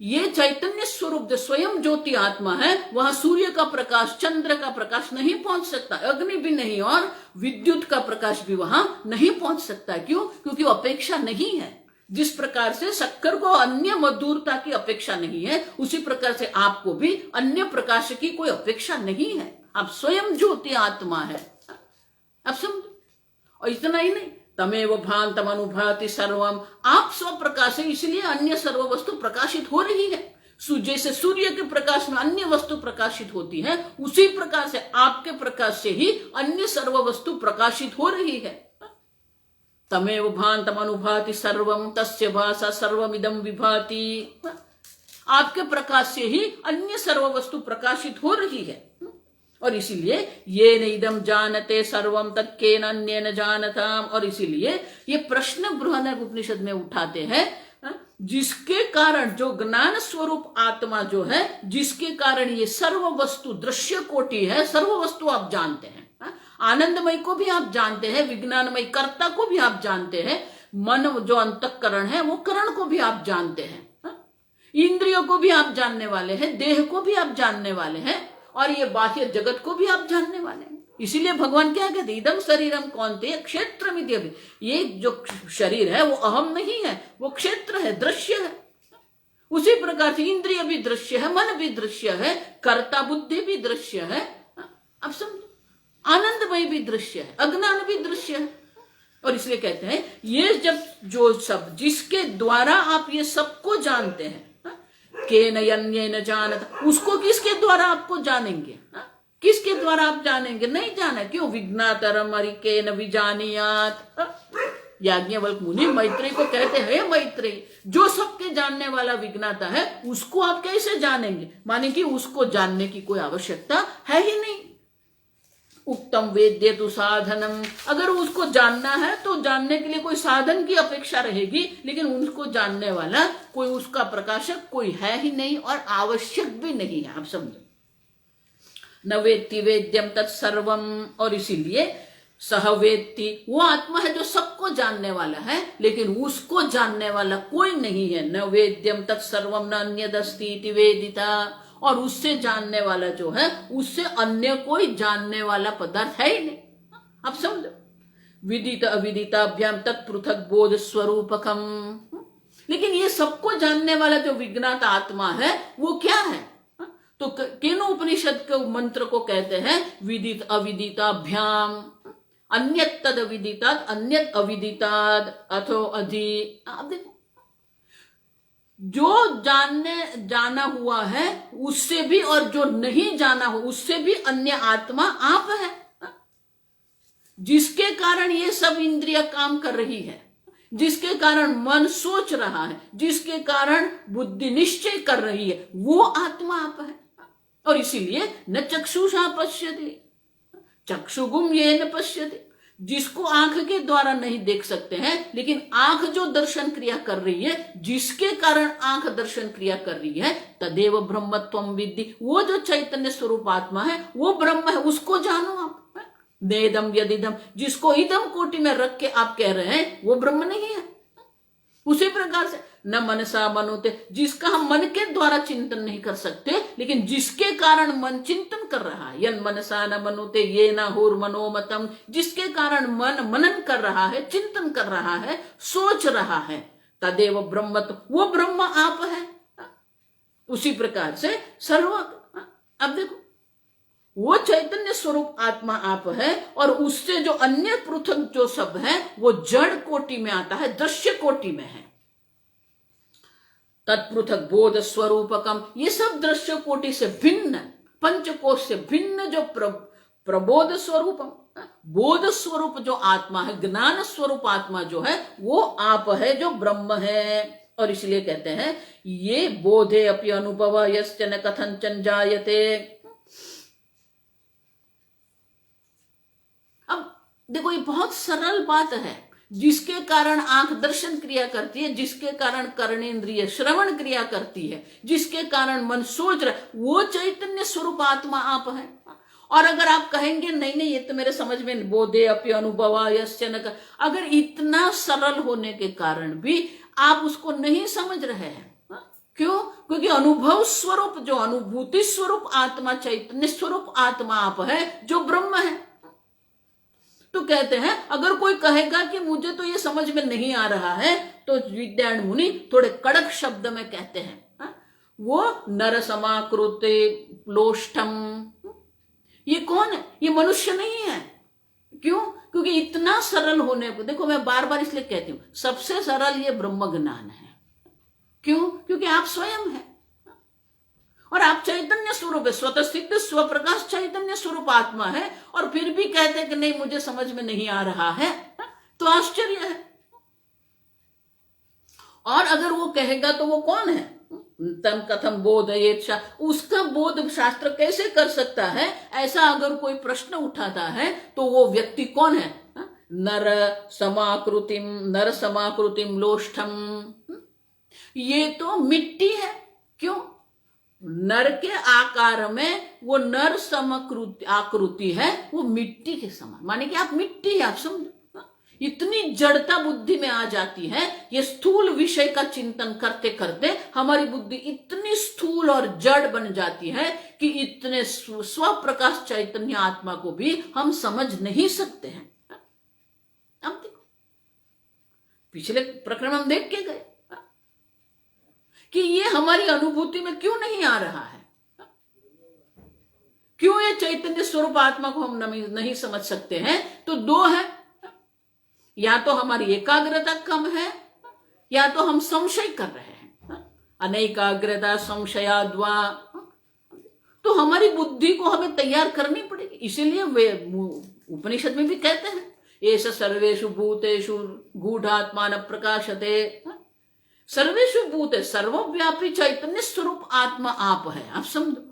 ये चैतन्य स्वरूप जो स्वयं ज्योति आत्मा है, वहां सूर्य का प्रकाश, चंद्र का प्रकाश नहीं पहुंच सकता, अग्नि भी नहीं, और विद्युत का प्रकाश भी वहां नहीं पहुंच सकता। क्यों? क्योंकि वो अपेक्षा नहीं है। जिस प्रकार से शक्कर को अन्य मधुरता की अपेक्षा नहीं है, उसी प्रकार से आपको भी अन्य प्रकाश की कोई अपेक्षा नहीं है। आप स्वयं ज्योति आत्मा है, आप समझो। और इतना ही नहीं, तमेव भान्तम अनुभाति सर्वम, आप स्वप्रकाश है इसलिए अन्य सर्व वस्तु प्रकाशित हो रही है। जैसे सूर्य के प्रकाश में अन्य वस्तु प्रकाशित होती है, उसी प्रकार से आपके प्रकाश से ही अन्य सर्व वस्तु प्रकाशित हो रही है। तमेव भान्तम अनुभाति सर्वम तस्य भासा सर्वमिदं विभाति, आपके प्रकाश से ही अन्य सर्व वस्तु प्रकाशित हो रही है। और इसीलिए ये नैदम जानते सर्वम तत्केन अन्येन जानताम, और इसीलिए ये प्रश्न बृहद उपनिषद में उठाते हैं, जिसके कारण जो ज्ञान स्वरूप आत्मा जो है, जिसके कारण ये सर्व वस्तु दृश्य कोटि है, सर्व वस्तु आप जानते हैं, आनंदमय को भी आप जानते हैं, विज्ञानमय कर्ता को भी आप जानते हैं, मन जो अंतःकरण है वो करण को भी आप जानते हैं, इंद्रियों को भी आप जानने वाले हैं, देह को भी आप जानने वाले हैं, और ये बाह्य जगत को भी आप जानने वाले हैं। इसीलिए भगवान क्या कहते, इदम शरीरम कौन्तेय क्षेत्रमिति, ये जो शरीर है वो अहम नहीं है, वो क्षेत्र है, दृश्य है। उसी प्रकार से इंद्रिय भी दृश्य है, मन भी दृश्य है, कर्ता बुद्धि भी दृश्य है, अब समझो, आनंदमय भी दृश्य है, अज्ञान भी दृश्य है। और इसलिए कहते हैं ये जब जो सब जिसके द्वारा आप ये सबको जानते हैं, केन अन्येन जानत, उसको किसके द्वारा आपको जानेंगे, किसके द्वारा आप जानेंगे, नहीं जाना, क्यों, विज्ञातरम केन विजानीयात। याज्ञवल्क्य मुनि मैत्रेय को कहते हैं, मैत्रेय जो सबके जानने वाला विज्ञाता है उसको आप कैसे जानेंगे, माने कि उसको जानने की कोई आवश्यकता है ही नहीं। उत्तम वेद्य तो साधनम, अगर उसको जानना है तो जानने के लिए कोई साधन की अपेक्षा रहेगी, लेकिन उसको जानने वाला कोई, उसका प्रकाशक कोई है ही नहीं और आवश्यक भी नहीं है, आप समझो। न वेत्ति वेद्यम तत्सर्वम, और इसीलिए सह वेत्ति, वो आत्मा है जो सबको जानने वाला है, लेकिन उसको जानने वाला कोई नहीं है। न वेद्यम तत्सर्वम न अन्यदस्ति इति वेदिता, और उससे जानने वाला जो है उससे अन्य कोई जानने वाला पदार्थ है ही नहीं, अब समझो। विदित अविदिताभ्याम तत्पृथक बोध स्वरूपकम, लेकिन ये सबको जानने वाला जो विज्ञात आत्मा है वो क्या है, तो केनो उपनिषद के मंत्र को कहते हैं विदित अविदिताभ्याम, अन्यत तद अविदितात् अन्यत अविदितात् अथो अधि। अब देखो, जो जाना हुआ है उससे भी, और जो नहीं जाना हो उससे भी अन्य आत्मा आप है, जिसके कारण ये सब इंद्रिय काम कर रही है, जिसके कारण मन सोच रहा है, जिसके कारण बुद्धि निश्चय कर रही है, वो आत्मा आप है। और इसीलिए न चक्षुषा पश्यति चक्षुगुम येन पश्यति, जिसको आंख के द्वारा नहीं देख सकते हैं, लेकिन आंख जो दर्शन क्रिया कर रही है, जिसके कारण आंख दर्शन क्रिया कर रही है, तदेव ब्रह्मत्वम विद्धि, वो जो चैतन्य स्वरूप आत्मा है वो ब्रह्म है, उसको जानो आप। नेदम यदिदम, जिसको इदम कोटि में रख के आप कह रहे हैं वो ब्रह्म नहीं है। उसी प्रकार से न मनसा मनोते, जिसका हम मन के द्वारा चिंतन नहीं कर सकते, लेकिन जिसके कारण मन चिंतन कर रहा है, यन मनसा न मनोते ये न हुर मनोमतम, जिसके कारण मन मनन कर रहा है, चिंतन कर रहा है, सोच रहा है, तदेव ब्रह्मत्व, वो ब्रह्म आप है। उसी प्रकार से सर्व, अब देखो, वो चैतन्य स्वरूप आत्मा आप है, और उससे जो अन्य पृथक जो सब है वो जड़ कोटि में आता है, दृश्य कोटि में है। तत्पृथक बोध स्वरूपकम, ये सब दृश्य कोटि से भिन्न, पंचकोश से भिन्न जो प्रबोध स्वरूपम, बोध स्वरूप जो आत्मा है, ज्ञान स्वरूप आत्मा जो है वो आप है, जो ब्रह्म है। और इसलिए कहते हैं ये बोधे अपि अनुभव यश्चन कथंचन जायते। अब देखो, ये बहुत सरल बात है, जिसके कारण आंख दर्शन क्रिया करती है, जिसके कारण कर्णेंद्रिय श्रवण क्रिया करती है, जिसके कारण मन सोच रहा है, वो चैतन्य स्वरूप आत्मा आप है। और अगर आप कहेंगे नहीं नहीं ये तो मेरे समझ में बोधे अपि अनुभव यश्चन, अगर इतना सरल होने के कारण भी आप उसको नहीं समझ रहे हैं, क्यों? क्योंकि अनुभव स्वरूप जो अनुभूति स्वरूप आत्मा, चैतन्य स्वरूप आत्मा आप है, जो ब्रह्म है। तो कहते हैं अगर कोई कहेगा कि मुझे तो ये समझ में नहीं आ रहा है, तो विद्यायण मुनि थोड़े कड़क शब्द में कहते हैं वो नर समाकृते प्लोष्ठम, ये कौन है? ये मनुष्य नहीं है। क्यों? क्योंकि इतना सरल होने को, देखो मैं बार बार इसलिए कहती हूं सबसे सरल ये ब्रह्म ज्ञान है। क्यों? क्योंकि आप स्वयं है और आप चैतन्य स्वरूप है, स्वतः सिद्ध स्वप्रकाश चैतन्य स्वरूप आत्मा है, और फिर भी कहते हैं कि नहीं मुझे समझ में नहीं आ रहा है, तो आश्चर्य है। और अगर वो कहेगा तो वो कौन है? तम कथम बोधयेत्, उसका बोध शास्त्र कैसे कर सकता है? ऐसा अगर कोई प्रश्न उठाता है तो वो व्यक्ति कौन है? नर समाकृतिम लोष्ठम, ये तो मिट्टी है। क्यों? नर के आकार में वो नर समकृति आकृति है, वो मिट्टी के समान, माने कि आप मिट्टी है। आप समझो, इतनी जड़ता बुद्धि में आ जाती है, ये स्थूल विषय का चिंतन करते करते हमारी बुद्धि इतनी स्थूल और जड़ बन जाती है कि इतने स्वप्रकाश चैतन्य आत्मा को भी हम समझ नहीं सकते हैं। अब देखो पिछले प्रकरण हम देख के गए कि ये हमारी अनुभूति में क्यों नहीं आ रहा है, क्यों ये चैतन्य स्वरूप आत्मा को हम नहीं समझ सकते हैं। तो दो है, या तो हमारी एकाग्रता कम है, या तो हम संशय कर रहे हैं। अनेकाग्रता संशयाद्वा, तो हमारी बुद्धि को हमें तैयार करनी पड़ेगी। इसीलिए वे उपनिषद में भी कहते हैं एष सर्वेषु भूतेषु गूढ़ात्मान प्रकाशते, सर्वेषु भूते सर्वव्यापी चैतन्य स्वरूप आत्मा आप है। आप समझो,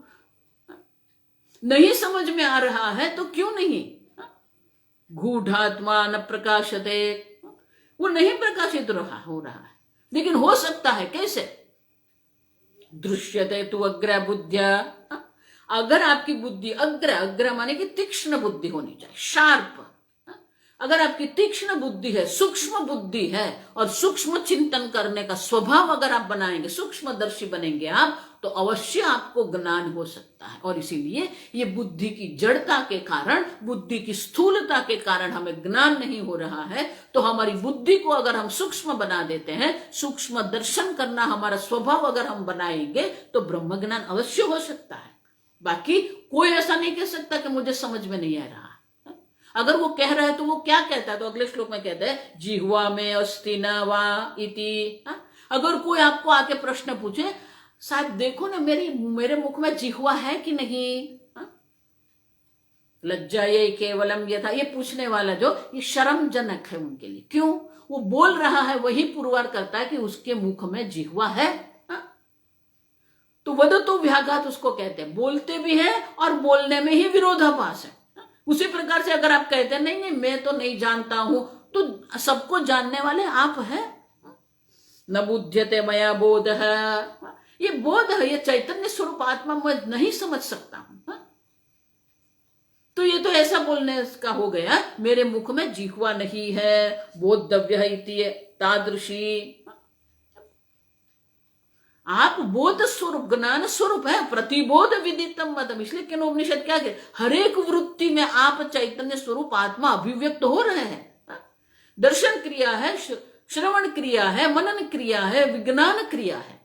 नहीं समझ में आ रहा है तो क्यों नहीं? गूढ़ात्मा न प्रकाशते, वो नहीं प्रकाशित हो रहा है, लेकिन हो सकता है कैसे? दृश्यते तु अग्र बुद्धिया, अगर आपकी बुद्धि अग्र माने कि तीक्ष्ण बुद्धि होनी चाहिए, शार्प। अगर आपकी तीक्ष्ण बुद्धि है, सूक्ष्म बुद्धि है, और सूक्ष्म चिंतन करने का स्वभाव अगर आप बनाएंगे, सूक्ष्मदर्शी बनेंगे आप, तो अवश्य आपको ज्ञान हो सकता है। और इसीलिए ये बुद्धि की जड़ता के कारण, बुद्धि की स्थूलता के कारण हमें ज्ञान नहीं हो रहा है। तो हमारी बुद्धि को अगर हम सूक्ष्म बना देते हैं, सूक्ष्म दर्शन करना हमारा स्वभाव अगर हम बनाएंगे, तो ब्रह्म ज्ञान अवश्य हो सकता है। बाकी कोई ऐसा नहीं कह सकता कि मुझे समझ में नहीं आ रहा। अगर वो कह रहा है तो वो क्या कहता है? तो अगले श्लोक में कहते हैं जिह्वा में अस्ति न वा इति। अगर कोई आपको आके प्रश्न पूछे, साहब देखो ना मेरे मुख में जिह्वा है कि नहीं, लज्जा ये केवलम ये था, ये पूछने वाला जो ये शर्मजनक है उनके लिए। क्यों? वो बोल रहा है वही पुरवार करता है कि उसके मुख में जिह्वा है। तो वदतो व्याघात उसको कहते हैं, बोलते भी है और बोलने में ही विरोधाभास है। उसी प्रकार से अगर आप कहते हैं नहीं मैं तो नहीं जानता हूं, तो सबको जानने वाले आप हैं। न बुध्यते मया बोध है, ये बोध है, ये चैतन्य स्वरूप आत्मा मैं नहीं समझ सकता हूं। तो ये तो ऐसा बोलने का हो गया, मेरे मुख में जिह्वा नहीं है, बोधव्य इति तादृशी। आप बोध स्वरूप ज्ञान स्वरूप है, प्रतिबोध विदितम मतम। इसलिए कि उपनिषद क्या कहते, हर एक वृत्ति में आप चैतन्य स्वरूप आत्मा अभिव्यक्त हो रहे हैं। दर्शन क्रिया है, श्रवण क्रिया है, मनन क्रिया है, विज्ञान क्रिया है,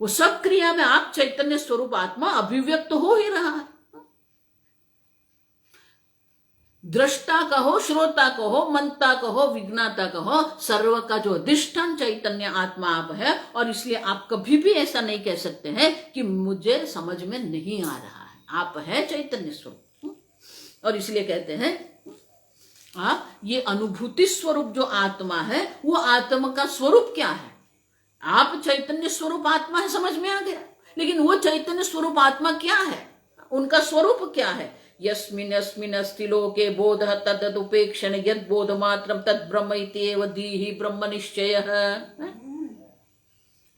वो सब क्रिया में आप चैतन्य स्वरूप आत्मा अभिव्यक्त हो ही रहा है। दृष्टा कहो, श्रोता कहो, मनता कहो, विज्ञाता कहो, सर्व का जो अधिष्ठान चैतन्य आत्मा आप है। और इसलिए आप कभी भी ऐसा नहीं कह सकते हैं कि मुझे समझ में नहीं आ रहा है, आप है चैतन्य स्वरूप। और इसलिए कहते हैं आप ये अनुभूति स्वरूप जो आत्मा है, वो आत्मा का स्वरूप क्या है? आप चैतन्य स्वरूप आत्मा है, समझ में आ गया। लेकिन वो चैतन्य स्वरूप आत्मा क्या है, उनका स्वरूप क्या है? यस्मिन् यस्मिन् अस्ति लोके बोधः तदुपेक्षण यद बोध मात्रम तद ब्रह्म इत्येव दीहि ब्रह्म निश्चयः।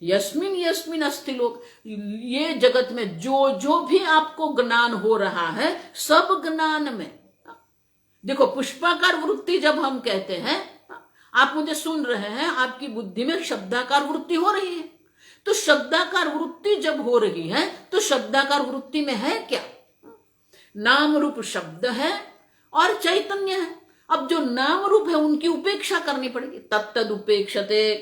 यस्मिन् यस्मिन् अस्ति लोक, ये जगत में जो जो भी आपको ज्ञान हो रहा है, सब ज्ञान में देखो पुष्पाकार वृत्ति जब हम कहते हैं, आप मुझे सुन रहे हैं, आपकी बुद्धि में शब्दाकार वृत्ति हो रही है। तो शब्दाकार वृत्ति जब हो रही है, तो शब्दाकार वृत्ति में है क्या? नाम रूप शब्द है और चैतन्य है। अब जो नाम रूप है उनकी उपेक्षा करनी पड़ेगी, तत्तद उपेक्षते।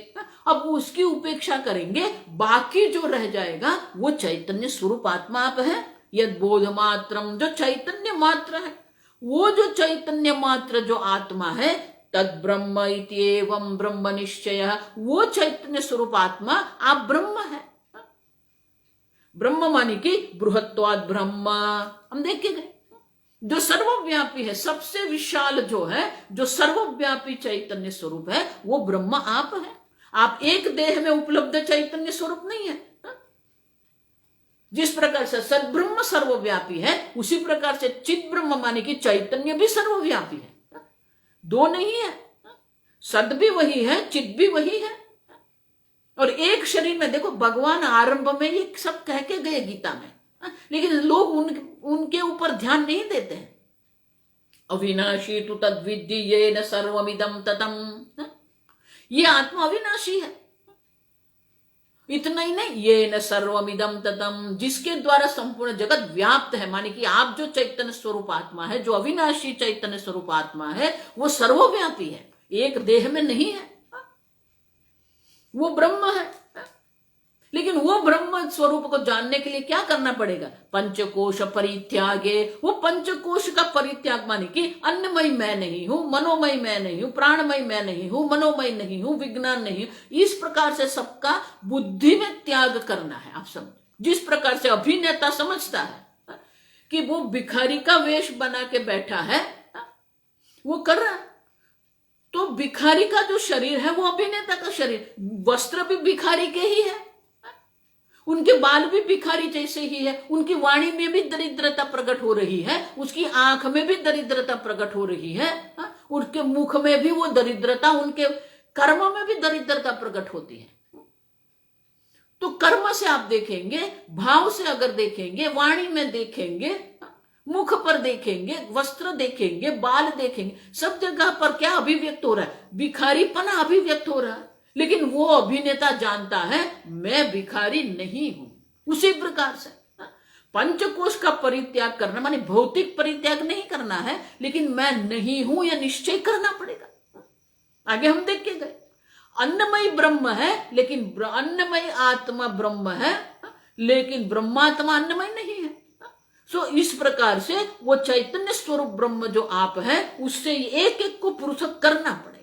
अब उसकी उपेक्षा करेंगे, बाकी जो रह जाएगा वो चैतन्य स्वरूप आत्मा आप है। यद बोध मात्रम, जो चैतन्य मात्र है, वो जो चैतन्य मात्र जो आत्मा है, तद ब्रह्म इत्येवं ब्रह्म निश्चय, वो चैतन्य स्वरूप आत्मा आप ब्रह्म है। ब्रह्म मानी कि बृहत्वाद ब्रह्म, हम देख के गए, जो सर्वव्यापी है, सबसे विशाल जो है, जो सर्वव्यापी चैतन्य स्वरूप है, वो ब्रह्म आप है। आप एक देह में उपलब्ध चैतन्य स्वरूप नहीं है। जिस प्रकार से सद्ब्रह्म सर्वव्यापी है, उसी प्रकार से चित ब्रह्म माने कि चैतन्य भी सर्वव्यापी है। दो नहीं है, सद भी वही है, चित भी वही है। और एक शरीर में देखो, भगवान आरंभ में ये सब कह के गए गीता में, लेकिन लोग उनके ऊपर ध्यान नहीं देते हैं। अविनाशी तु तद्विद्धि येन सर्वमिदं ततम्, ये आत्मा अविनाशी है। इतना ही नहीं, येन सर्वमिदं ततम्, जिसके द्वारा संपूर्ण जगत व्याप्त है, माने कि आप जो चैतन्य स्वरूप आत्मा है, जो अविनाशी चैतन्य स्वरूप आत्मा है, वो सर्वव्यापी है, एक देह में नहीं है, वो ब्रह्म है। लेकिन वो ब्रह्म स्वरूप को जानने के लिए क्या करना पड़ेगा? पंचकोश परित्यागे। वो पंचकोश का परित्याग माने कि अन्नमय मैं नहीं हूं, मनोमय मैं नहीं हूं, प्राणमय मैं नहीं हूं, मनोमय नहीं हूं, विज्ञान नहीं हूं। इस प्रकार से सबका बुद्धि में त्याग करना है। आप समझ, जिस प्रकार से अभिनेता समझता है कि वो भिखारी का वेश बना के बैठा है, वो कर रहा है, तो भिखारी का जो शरीर है वो अभिनेता का शरीर, वस्त्र भी भिखारी के ही है, उनके बाल भी भिखारी जैसे ही है, उनकी वाणी में भी दरिद्रता प्रकट हो रही है, उसकी आंख में भी दरिद्रता प्रकट हो रही है, उनके मुख में भी वो दरिद्रता, उनके कर्म में भी दरिद्रता प्रकट होती है। तो कर्म से आप देखेंगे, भाव से अगर देखेंगे, वाणी में देखेंगे, मुख पर देखेंगे, वस्त्र देखेंगे, बाल देखेंगे, सब जगह पर क्या अभिव्यक्त हो रहा है? भिखारीपना अभिव्यक्त हो रहा है। लेकिन वो अभिनेता जानता है मैं भिखारी नहीं हूं। उसी प्रकार से पंचकोश का परित्याग करना माने भौतिक परित्याग नहीं करना है, लेकिन मैं नहीं हूं यह निश्चय करना पड़ेगा। आगे हम देख के गए, अन्नमय ब्रह्म है, लेकिन अन्नमय आत्मा ब्रह्म है, लेकिन ब्रह्मात्मा अन्नमय नहीं है। सो इस प्रकार से वो चैतन्य स्वरूप ब्रह्म जो आप है, उससे एक एक को पृथक करना पड़ेगा।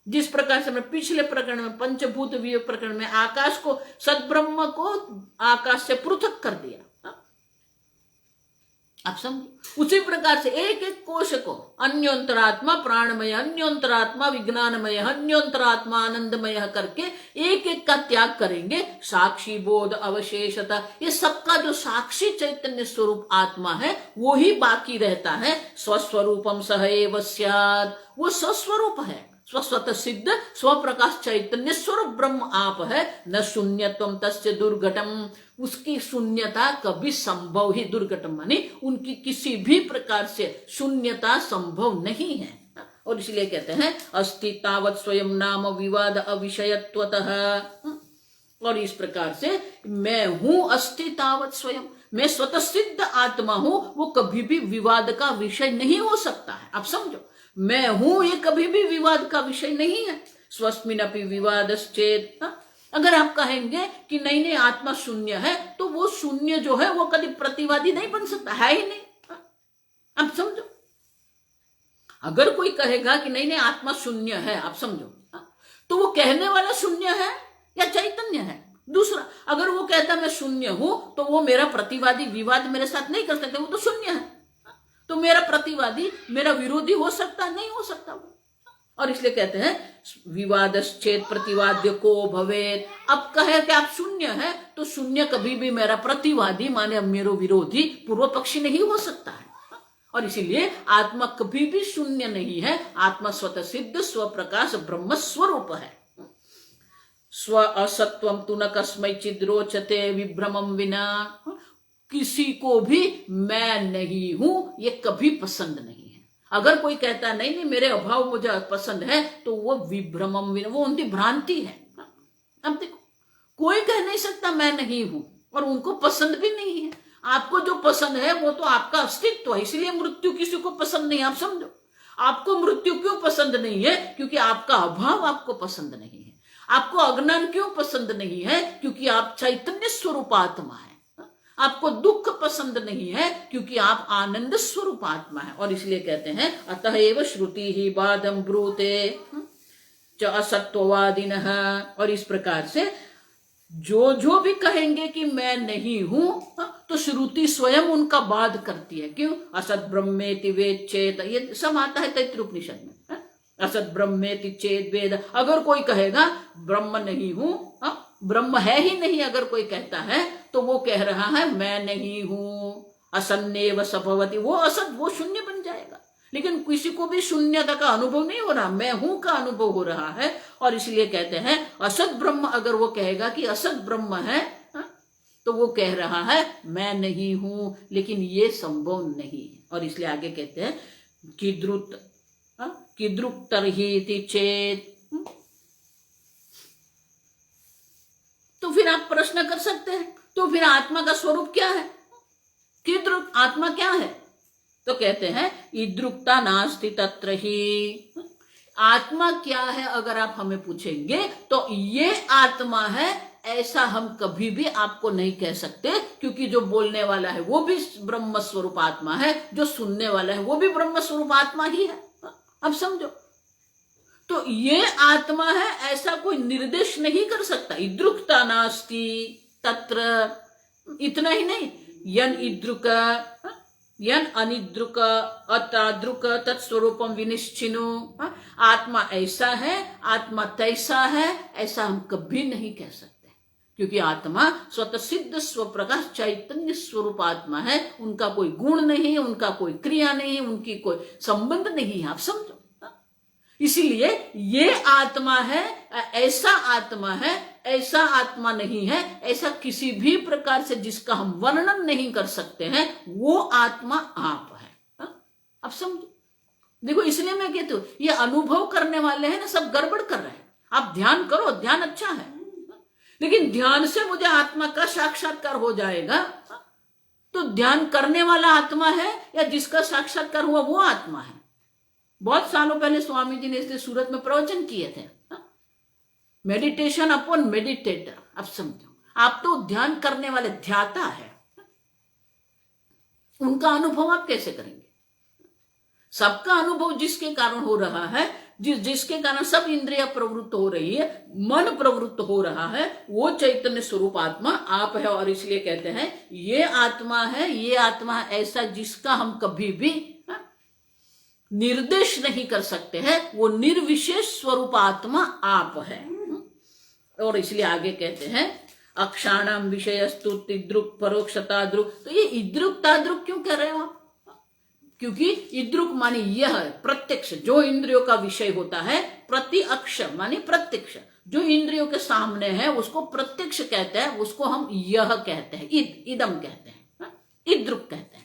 जिस प्रकार से मैं पिछले प्रकरण में, पंचभूत वियोग प्रकरण में, आकाश को, सद्ब्रह्म को आकाश से पृथक कर दिया, आप समझो। उसी प्रकार से एक एक कोश को अन्योंतरात्मा प्राणमय, अन्योंतरात्मा विज्ञानमय, अन्योंतरात्मा आनंदमय करके एक एक का त्याग करेंगे। साक्षी बोध अवशेषता, ये सबका जो साक्षी चैतन्य स्वरूप आत्मा है वो ही बाकी रहता है। स्वस्वरूपम सह एव स्यात्, वो स्वस्वरूप है, स्वस्वत सिद्ध स्वप्रकाश चैतन्य स्वरूप ब्रह्म आप है। न शून्यत्वम तस्य दुर्घटम, उसकी शून्यता कभी संभव ही, दुर्घटम माने उनकी किसी भी प्रकार से शून्यता संभव नहीं है। और इसलिए कहते हैं अस्ति तावत् स्वयं नाम विवाद अविषयत्वतः। और इस प्रकार से मैं हूं अस्ति तावत् स्वयं, मैं स्वतः सिद्ध आत्मा हूं, वो कभी भी विवाद का विषय नहीं हो सकता है। आप समझो, मैं हूं ये कभी भी विवाद का विषय नहीं है। स्वस्मिनपि विवादश्चेत्, अगर आप कहेंगे कि नहीं नहीं आत्मा शून्य है, तो वो शून्य जो है वो कभी प्रतिवादी नहीं बन सकता है ही नहीं। आप समझो, अगर कोई कहेगा कि नहीं नहीं आत्मा शून्य है, आप समझो, तो वो कहने वाला शून्य है या चैतन्य है? दूसरा, अगर वो कहता मैं शून्य हूं, तो वो मेरा प्रतिवादी विवाद मेरे साथ नहीं कर सकते, वो तो शून्य है। तो मेरा प्रतिवादी मेरा विरोधी हो सकता नहीं हो सकता वो। और इसलिए कहते हैं विवादश्चेत प्रतिवाद्य को भवेत। अब कहे कि आप शून्य है, तो शून्य कभी भी मेरा प्रतिवादी माने मेरा विरोधी पूर्व पक्षी नहीं हो सकता है। और इसीलिए आत्मा कभी भी शून्य नहीं है, आत्मा स्वतः सिद्ध स्वप्रकाश ब्रह्म स्वरूप है। स्व असत्वम तु न कस्मैचिद् रोचते विभ्रमं विना, किसी को भी मैं नहीं हूं ये कभी पसंद नहीं है। अगर कोई कहता नहीं नहीं मेरे अभाव मुझे पसंद है, तो वो विभ्रमम विना, वो उनकी भ्रांति है। अब देखो, कोई कह नहीं सकता मैं नहीं हूं, और उनको पसंद भी नहीं है। आपको जो पसंद है वो तो आपका अस्तित्व है, इसलिए मृत्यु किसी को पसंद नहीं। आप समझो, आपको मृत्यु क्यों पसंद नहीं है? क्योंकि आपका अभाव आपको पसंद नहीं है। आपको अज्ञान क्यों पसंद नहीं है? क्योंकि आप चैतन्य स्वरूप आत्मा है। आपको दुख पसंद नहीं है क्योंकि आप आनंद स्वरूप आत्मा है। और इसलिए कहते हैं अतएव श्रुति ही बादम ब्रूते च असत्ववादिनः। और इस प्रकार से जो भी कहेंगे कि मैं नहीं हूं, तो श्रुति स्वयं उनका वाद करती है। क्यों? असत ब्रह्मेति वेद चेत, ये सब आता है तैत्तिरीयोपनिषद में। असत ब्रह्मेति चेत वेद, अगर कोई कहेगा ब्रह्म नहीं हूं, ब्रह्म है ही नहीं, अगर कोई कहता है तो वो कह रहा है मैं नहीं हूं। असन्नेव सभवति, वो असत, वो शून्य बन जाएगा। लेकिन किसी को भी शून्यता का अनुभव नहीं हो रहा, मैं हूं का अनुभव हो रहा है। और इसलिए कहते हैं असत ब्रह्म, अगर वो कहेगा कि असत ब्रह्म है, तो वो कह रहा है मैं नहीं हूं, लेकिन ये संभव नहीं है। और इसलिए आगे कहते हैं कीदृक् तर्हि चेत। तो फिर आप प्रश्न कर सकते हैं, तो फिर आत्मा का स्वरूप क्या है? कीदृक्, आत्मा क्या है? तो कहते हैं ईदृक्ता नास्ति तत्र ही। आत्मा क्या है अगर आप हमें पूछेंगे तो ये आत्मा है, ऐसा हम कभी भी आपको नहीं कह सकते, क्योंकि जो बोलने वाला है वो भी ब्रह्म स्वरूप आत्मा है, जो सुनने वाला है वो भी ब्रह्म स्वरूप आत्मा ही है। अब समझो, तो ये आत्मा है, ऐसा कोई निर्देश नहीं कर सकता। ईदृक्ता नास्ति तत्र, इतना ही नहीं, यन ईदृक यन अनिद्रुक अताद्रुक तत्स्वरूपम विनिश्चिनु। आत्मा ऐसा है, आत्मा तैसा है, ऐसा हम कभी नहीं कह सकते, क्योंकि आत्मा स्वतः सिद्ध स्वप्रकाश चैतन्य स्वरूप आत्मा है। उनका कोई गुण नहीं, उनका कोई क्रिया नहीं, उनकी कोई संबंध नहीं है। आप समझो, इसीलिए ये आत्मा है, ऐसा आत्मा है, ऐसा आत्मा नहीं है, ऐसा किसी भी प्रकार से जिसका हम वर्णन नहीं कर सकते हैं, वो आत्मा आप है। अब समझो, देखो इसलिए मैं कहती हूं ये अनुभव करने वाले हैं ना, सब गड़बड़ कर रहे हैं। आप ध्यान करो, ध्यान अच्छा है, लेकिन ध्यान से मुझे आत्मा का साक्षात्कार हो जाएगा, तो ध्यान करने वाला आत्मा है या जिसका साक्षात्कार हुआ वो आत्मा है। बहुत सालों पहले स्वामी जी ने इसलिए सूरत में प्रवचन किए थे, मेडिटेशन अपॉन मेडिटेटर। अब समझो, आप तो ध्यान करने वाले ध्याता है, उनका अनुभव आप कैसे करेंगे? सबका अनुभव जिसके कारण हो रहा है, जिसके कारण सब इंद्रिया प्रवृत्त हो रही है, मन प्रवृत्त हो रहा है, वो चैतन्य स्वरूप आत्मा आप है। और इसलिए कहते हैं ये आत्मा है, ये आत्मा ऐसा जिसका हम कभी भी निर्देश नहीं कर सकते हैं, वो निर्विशेष स्वरूप आत्मा आप है। और इसलिए आगे कहते हैं अक्षाणाम विषयस्तु इद्रुक परोक्षता द्रुक। तो ये इद्रुक ताद्रुक क्यों कह रहे हो आप? क्योंकि इद्रुक माने यह प्रत्यक्ष, जो इंद्रियों का विषय होता है, प्रति अक्ष माने प्रत्यक्ष, जो इंद्रियों के सामने है उसको प्रत्यक्ष कहते हैं, उसको हम यह कहते हैं, इदम कहते हैं, इद्रुक कहते हैं।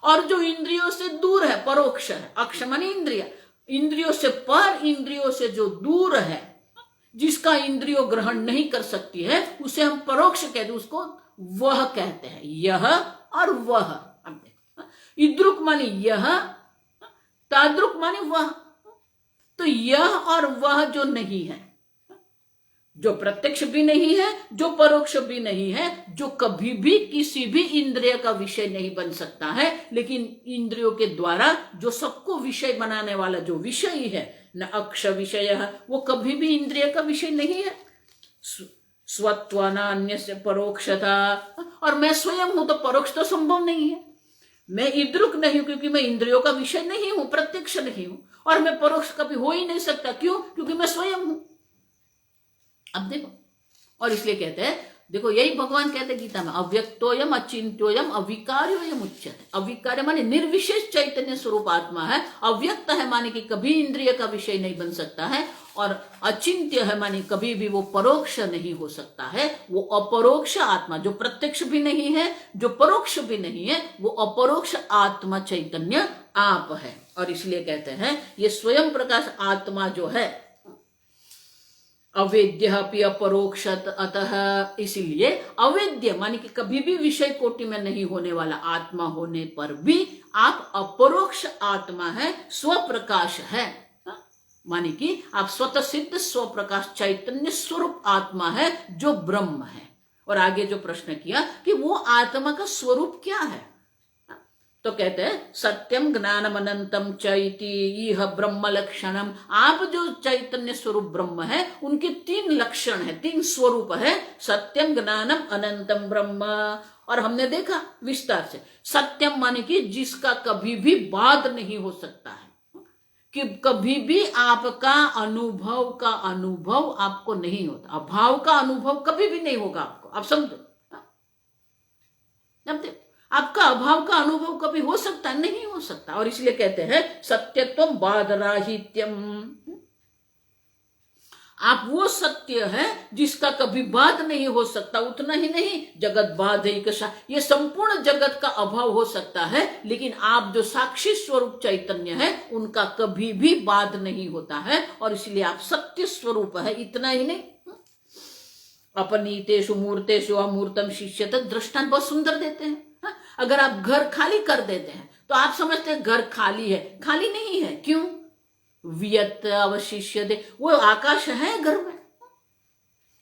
और जो इंद्रियों से दूर है परोक्ष है, अक्ष माने इंद्रिय, इंद्रियों से पर, इंद्रियों से जो दूर है, जिसका इंद्रियों ग्रहण नहीं कर सकती है, उसे हम परोक्ष कहते हैं, उसको वह कहते हैं, यह और वह। अब देखो, इद्रुक माने यह, ताद्रुक माने वह। तो यह और वह जो नहीं है, जो प्रत्यक्ष भी नहीं है, जो परोक्ष भी नहीं है, जो कभी भी किसी भी इंद्रिय का विषय नहीं बन सकता है, लेकिन इंद्रियों के द्वारा जो सबको विषय बनाने वाला जो विषय है, न अक्ष विषय है, वो कभी भी इंद्रिय का विषय नहीं है। स्वत्व न अन्य से परोक्षता, और मैं स्वयं हूं तो परोक्ष तो संभव नहीं है। मैं इद्रुक नहीं हूं क्योंकि मैं इंद्रियों का विषय नहीं हूं, प्रत्यक्ष नहीं हूं, और मैं परोक्ष कभी हो ही नहीं सकता। क्यों? क्योंकि मैं स्वयं हूं। अब देखो, और इसलिए कहते हैं, देखो यही भगवान कहते हैं गीता में, अव्यक्तोयम अचिंत्योयम अविकार्योयम उच्यते। अविकार्य माने निर्विशेष चैतन्य स्वरूप आत्मा है, अव्यक्त है माने कि कभी इंद्रिय का विषय नहीं बन सकता है, और अचिंत्य है माने कभी भी वो परोक्ष नहीं हो सकता है। वो अपरोक्ष आत्मा, जो प्रत्यक्ष भी नहीं है, जो परोक्ष भी नहीं है, वो अपरोक्ष आत्मा चैतन्य आप है। और इसलिए कहते हैं ये स्वयं प्रकाश आत्मा जो है अवेद्य अपि अपरोक्षत, अतः इसीलिए अवेद्य माने कि कभी भी विषय कोटि में नहीं होने वाला आत्मा होने पर भी आप अपरोक्ष आत्मा है, स्वप्रकाश है, माने कि आप स्वतः सिद्ध स्वप्रकाश चैतन्य स्वरूप आत्मा है, जो ब्रह्म है। और आगे जो प्रश्न किया कि वो आत्मा का स्वरूप क्या है, तो कहते हैं सत्यम ज्ञानम अनंतम चैति इह ब्रह्म लक्षणम। आप जो चैतन्य स्वरूप ब्रह्म है उनके 3 लक्षण है, 3 स्वरूप है, सत्यम ज्ञानम अनंतम ब्रह्म। और हमने देखा विस्तार से, सत्यम माने कि जिसका कभी भी बाध नहीं हो सकता है, कि कभी भी आपका अनुभव आपको नहीं होता, अभाव का अनुभव कभी भी नहीं होगा आपको। आप समझो, आपका अभाव का अनुभव कभी हो सकता है? नहीं हो सकता। और इसलिए कहते हैं सत्यत्वम बाधराहित्यम। आप वो सत्य है जिसका कभी बाध नहीं हो सकता। उतना ही नहीं, जगत बाधैकशा, ये संपूर्ण जगत का अभाव हो सकता है, लेकिन आप जो साक्षी स्वरूप चैतन्य है उनका कभी भी बाध नहीं होता है, और इसलिए आप सत्य स्वरूप है। इतना ही नहीं, अपनीतेषु मूर्तेषु अमूर्तम शिष्यत, दृष्टांत बहुत सुंदर देते हैं। अगर आप घर खाली कर देते हैं तो आप समझते हैं घर खाली है, खाली नहीं है। क्यों? वियत अवशिष्यते, वो आकाश है घर में।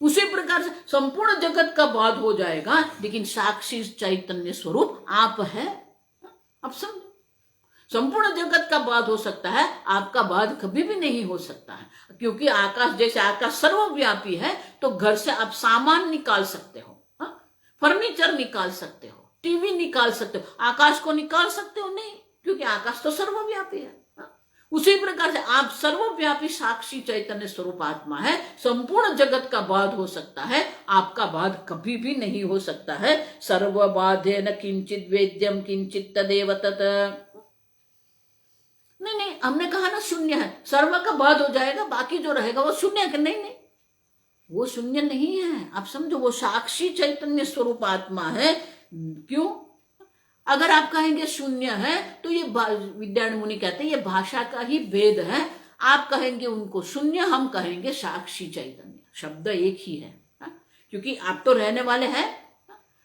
उसी प्रकार से संपूर्ण जगत का बाध हो जाएगा, लेकिन साक्षी चैतन्य स्वरूप आप है। अब समझो, संपूर्ण जगत का बाध हो सकता है, आपका बाध कभी भी नहीं हो सकता है, क्योंकि आकाश, जैसे आकाश सर्वव्यापी है, तो घर से आप सामान निकाल सकते हो, फर्नीचर निकाल सकते हो, टीवी निकाल सकते हो, आकाश को निकाल सकते हो नहीं, क्योंकि आकाश तो सर्वव्यापी है। उसी प्रकार से आप सर्वव्यापी साक्षी चैतन्य स्वरूप आत्मा है। संपूर्ण जगत का बाध हो सकता है, आपका बाध कभी भी नहीं हो सकता है। सर्वबाधे न किंचित वेद्यम किंचित तदेव तत्। नहीं, हमने कहा ना शून्य है, सर्व का बाध हो जाएगा, बाकी जो रहेगा वो शून्य है। नहीं, वो शून्य नहीं है। आप समझो, वो साक्षी चैतन्य स्वरूप आत्मा है। क्यों? अगर आप कहेंगे शून्य है तो ये विद्यारण्य मुनि कहते हैं ये भाषा का ही भेद है। आप कहेंगे उनको शून्य, हम कहेंगे साक्षी चैतन्य, शब्द एक ही है, क्योंकि आप तो रहने वाले हैं।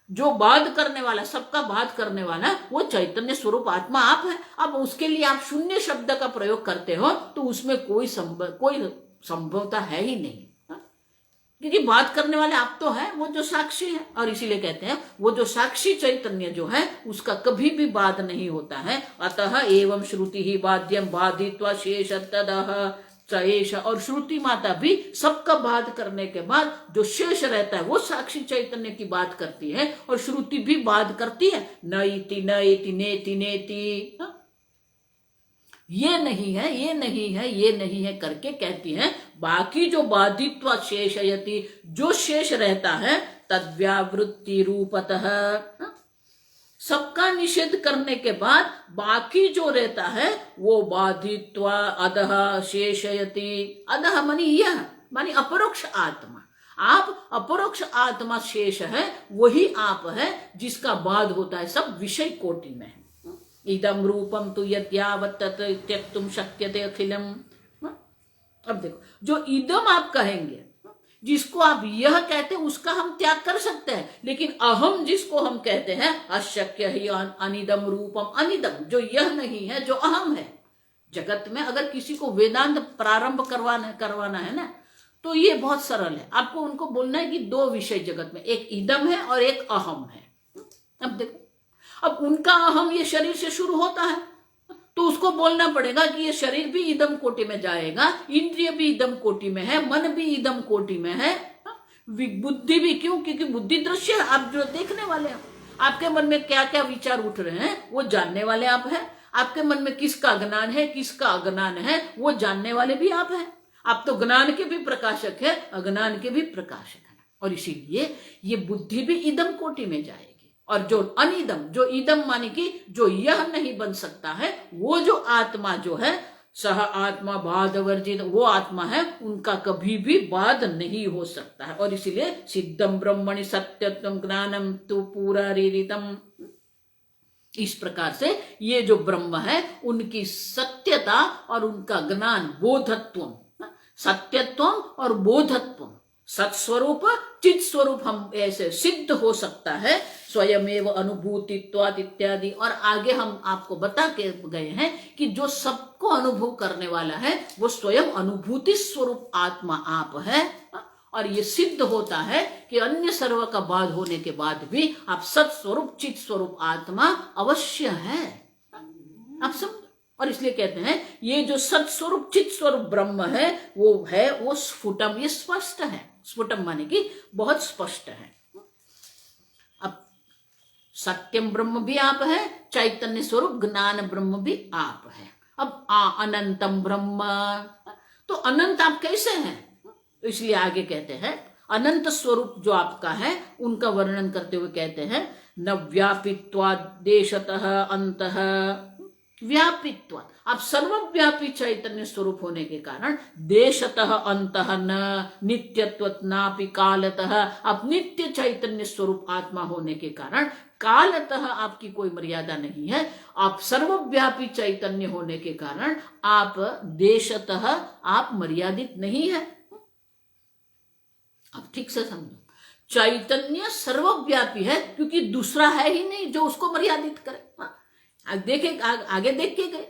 जो बाध करने वाला, सबका बाध करने वाला, वो चैतन्य स्वरूप आत्मा आप है। अब उसके लिए आप शून्य शब्द का प्रयोग करते हो तो उसमें कोई संभवता है ही नहीं, क्योंकि बात करने वाले आप तो है, वो जो साक्षी है। और इसीलिए कहते हैं वो जो साक्षी चैतन्य जो है उसका कभी भी बाध नहीं होता है। अतः एवं श्रुति ही बाध्यम बाधित्वा शेष तदह शेष। और श्रुति माता भी सबका बाध करने के बाद जो शेष रहता है वो साक्षी चैतन्य की बात करती है, और श्रुति भी बाध करती है, नैति नैति नेति नेति, ये नहीं है, ये नहीं है, ये नहीं है करके कहती है। बाकी जो बाधित्व शेषयति, जो शेष रहता है, तद्व्यावृत्ति रूपतः, सबका निषेध करने के बाद बाकी जो रहता है वो बाधित्व अधः शेषयति। अधः मानी यह, मानी अपरोक्ष आत्मा। आप अपरोक्ष आत्मा शेष है, वही आप है जिसका बाध होता है, सब विषय कोटि में है। इदम रूपम तु यद्यावत् तत् त्यक्तुम शक्यते अखिलम। अब देखो, जो इदम आप कहेंगे, जिसको आप यह कहते हैं, उसका हम त्याग कर सकते हैं, लेकिन अहम जिसको हम कहते हैं, अशक्य ही अनिदम रूपम, अनिदम जो यह नहीं है, जो अहम है। जगत में अगर किसी को वेदांत प्रारंभ करवाना है ना, तो ये बहुत सरल है। आपको उनको बोलना है कि 2 विषय जगत में, एक इदम है और एक अहम है। अब देखो, अब उनका अहम ये शरीर से शुरू होता है, तो उसको बोलना पड़ेगा कि ये शरीर भी इदम कोटि में जाएगा, इंद्रिय भी इदम कोटि में है, मन भी इदम कोटि में है, बुद्धि भी। क्यों? क्योंकि बुद्धि दृश्य है, आप जो देखने वाले हैं, आपके मन में क्या क्या विचार उठ रहे हैं वो जानने वाले आप हैं। आपके मन में किसका ज्ञान है, किसका अज्ञान है, वो जानने वाले भी आप हैं। आप तो ज्ञान के भी प्रकाशक है, अज्ञान के भी प्रकाशक है, और इसीलिए ये बुद्धि भी इदम कोटि में जाएगी। और जो अनिदम, जो इदम माने कि जो यह नहीं बन सकता है, वो जो आत्मा जो है, सह आत्मा बाध वर्जित, वो आत्मा है, उनका कभी भी बाध नहीं हो सकता है। और इसीलिए सिद्धम ब्रह्मणि सत्यत्वम ज्ञानम तु पूरारीरितम। इस प्रकार से ये जो ब्रह्म है, उनकी सत्यता और उनका ज्ञान, बोधत्व, सत्यत्व और बोधत्व, सत्स्वरूप चित स्वरूप हम ऐसे सिद्ध हो सकता है, स्वयमेव अनुभूतित्वात् इत्यादि। और आगे हम आपको बता के गए हैं कि जो सबको अनुभव करने वाला है वो स्वयं अनुभूति स्वरूप आत्मा आप है, और ये सिद्ध होता है कि अन्य सर्व का बाध होने के बाद भी आप सत स्वरूप चित स्वरूप आत्मा अवश्य है। आप समझ, और इसलिए कहते हैं ये जो सत स्वरूप चित स्वरूप ब्रह्म है वो स्फुटम, ये स्पष्ट है। स्फुटम माने कि बहुत स्पष्ट है। अब सत्यम ब्रह्म भी आप है, चैतन्य स्वरूप ज्ञान ब्रह्म भी आप है। अब अनंतम ब्रह्म, तो अनंत आप कैसे हैं? तो इसलिए आगे कहते हैं अनंत स्वरूप जो आपका है उनका वर्णन करते हुए कहते हैं न व्यापित्वात् देशतः अंतः, व्यापित्वात् आप सर्वव्यापी चैतन्य स्वरूप होने के कारण देशतः अंतः न नित्यत्वात् नापि कालतः, आप नित्य चैतन्य स्वरूप आत्मा होने के कारण कालतः आपकी कोई मर्यादा नहीं है। आप सर्वव्यापी चैतन्य होने के कारण आप देशतः आप मर्यादित नहीं है। अब ठीक से समझो, चैतन्य सर्वव्यापी है क्योंकि दूसरा है ही नहीं जो उसको मर्यादित करे। आगे देख के गए,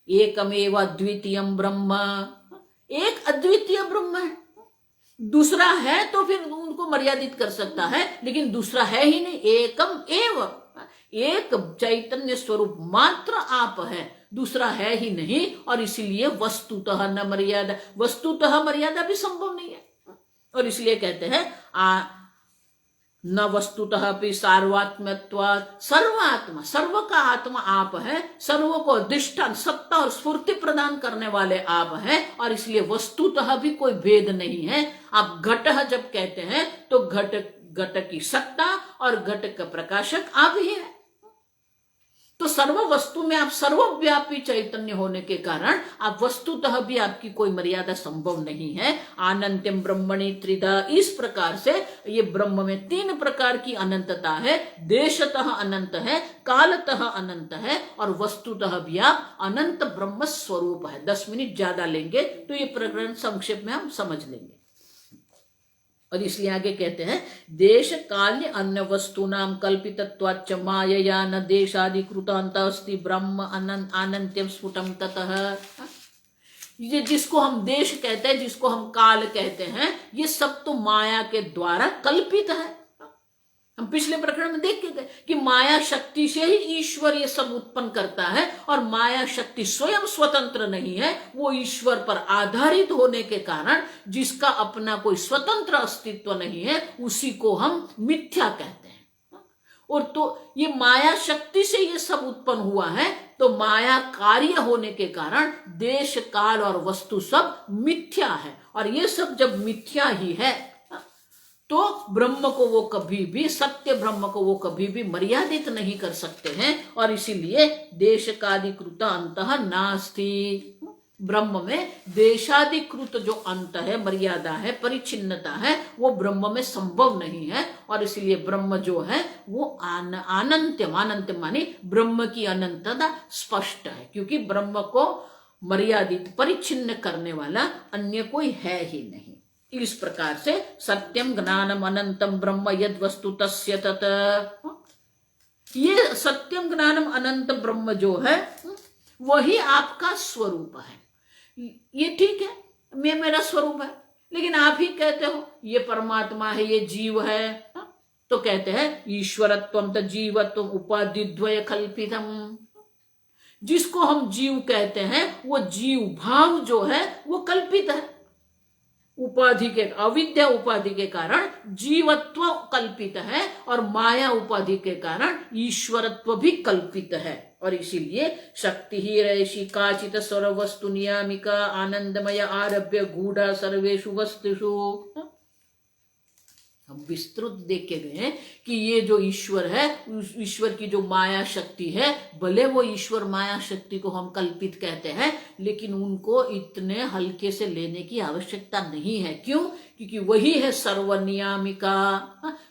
एकमेव अद्वितीयम ब्रह्म, एक अद्वितीय ब्रह्म है। दूसरा है तो फिर उनको मर्यादित कर सकता है, लेकिन दूसरा है ही नहीं। एकम एव, एक चैतन्य स्वरूप मात्र आप है, दूसरा है ही नहीं। और इसीलिए वस्तुतः न मर्यादा, वस्तुतः मर्यादा भी संभव नहीं है। और इसलिए कहते हैं न वस्तुतः अपि सार्वात्म्यत्वात्, सर्वात्मा, सर्व का आत्मा आप है, सर्व को अधिष्ठान सत्ता और स्फूर्ति प्रदान करने वाले आप हैं। और इसलिए वस्तुतः भी कोई भेद नहीं है। आप घट जब कहते हैं तो घट की सत्ता और घट का प्रकाशक आप ही है। तो सर्व वस्तु में आप सर्वव्यापी चैतन्य होने के कारण आप वस्तुतः भी आपकी कोई मर्यादा संभव नहीं है। अनंतम ब्रह्मणि त्रिधा, इस प्रकार से ये ब्रह्म में 3 प्रकार की अनंतता है। देशतः अनंत है, कालतः अनंत है और वस्तुतः भी आप अनंत ब्रह्म स्वरूप है। 10 मिनट ज्यादा लेंगे तो ये प्रकरण संक्षेप में हम समझ लेंगे। और इसलिए आगे कहते हैं देश काल्य अन्य वस्तूनां कल्पितत्वाच्च मायया न देशादिकृतान्त अस्ति ब्रह्म अनंत्यम स्फुटम ततः। ये जिसको हम देश कहते हैं, जिसको हम काल कहते हैं, ये सब तो माया के द्वारा कल्पित है। हम पिछले प्रकरण में देख के गए कि माया शक्ति से ही ईश्वर ये सब उत्पन्न करता है और माया शक्ति स्वयं स्वतंत्र नहीं है। वो ईश्वर पर आधारित होने के कारण जिसका अपना कोई स्वतंत्र अस्तित्व नहीं है उसी को हम मिथ्या कहते हैं। और तो ये माया शक्ति से ये सब उत्पन्न हुआ है, तो माया कार्य होने के कारण देश काल और वस्तु सब मिथ्या है। और ये सब जब मिथ्या ही है तो ब्रह्म को वो कभी भी, सत्य ब्रह्म को वो कभी भी मर्यादित नहीं कर सकते हैं। और इसीलिए देशकादिकृत अंतः नास्ति, ब्रह्म में देशादिकृत जो अंत है, मर्यादा है, परिचिन्नता है, वो ब्रह्म में संभव नहीं है। और इसलिए ब्रह्म जो है वो अनंत्यम माने ब्रह्म की अनंतता स्पष्ट है, क्योंकि ब्रह्म को मर्यादित परिचिन्न करने वाला अन्य कोई है ही नहीं। इस प्रकार से सत्यम ज्ञानम अनंतम ब्रह्म यद वस्तु तस्य तत, ये सत्यम ज्ञानम अनंत ब्रह्म जो है वही आपका स्वरूप है। ये ठीक है, मेरा स्वरूप है, लेकिन आप ही कहते हो ये परमात्मा है, ये जीव है। तो कहते हैं ईश्वरत्वम त जीवत्वम उपाधिद्वय कल्पितम। जिसको हम जीव कहते हैं वो जीव भाव जो है वो कल्पित है। उपाधि के, अविद्या उपाधि के कारण जीवत्व कल्पित है और माया उपाधि के कारण ईश्वरत्व भी कल्पित है। और इसीलिए शक्ति ही रैषि काचित सर्ववस्तु नियामिका आनंदमय आरभ्य गूढ़ा सर्वेषु वस्तुषु। हम विस्तृत देख के गए कि ये जो ईश्वर है, ईश्वर की जो माया शक्ति है, भले वो ईश्वर माया शक्ति को हम कल्पित कहते हैं, लेकिन उनको इतने हल्के से लेने की आवश्यकता नहीं है। क्यों? क्योंकि वही है सर्वनियामिका,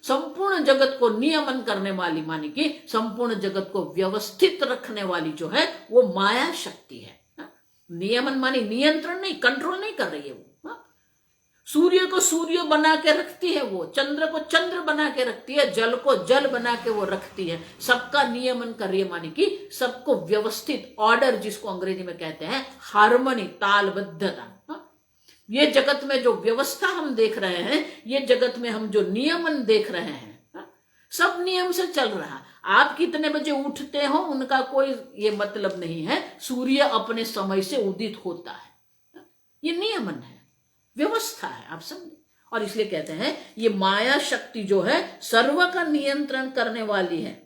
संपूर्ण जगत को नियमन करने वाली, माने कि संपूर्ण जगत को व्यवस्थित रखने वाली जो है वो माया शक्ति है। नियमन माने नियंत्रण नहीं, कंट्रोल नहीं कर रही है वो। सूर्य को सूर्य बना के रखती है वो, चंद्र को चंद्र बना के रखती है, जल को जल बना के वो रखती है, सबका नियमन कर रही है, माने कि सबको व्यवस्थित, ऑर्डर जिसको अंग्रेजी में कहते हैं हार्मनी, तालबद्धता। ये जगत में जो व्यवस्था हम देख रहे हैं, ये जगत में हम जो नियमन देख रहे हैं, सब नियम से चल रहा। आप कितने बजे उठते हो उनका कोई ये मतलब नहीं है। सूर्य अपने समय से उदित होता है, ये नियमन है, व्यवस्था है, आप समझे। और इसलिए कहते हैं ये माया शक्ति जो है सर्व का नियंत्रण करने वाली है।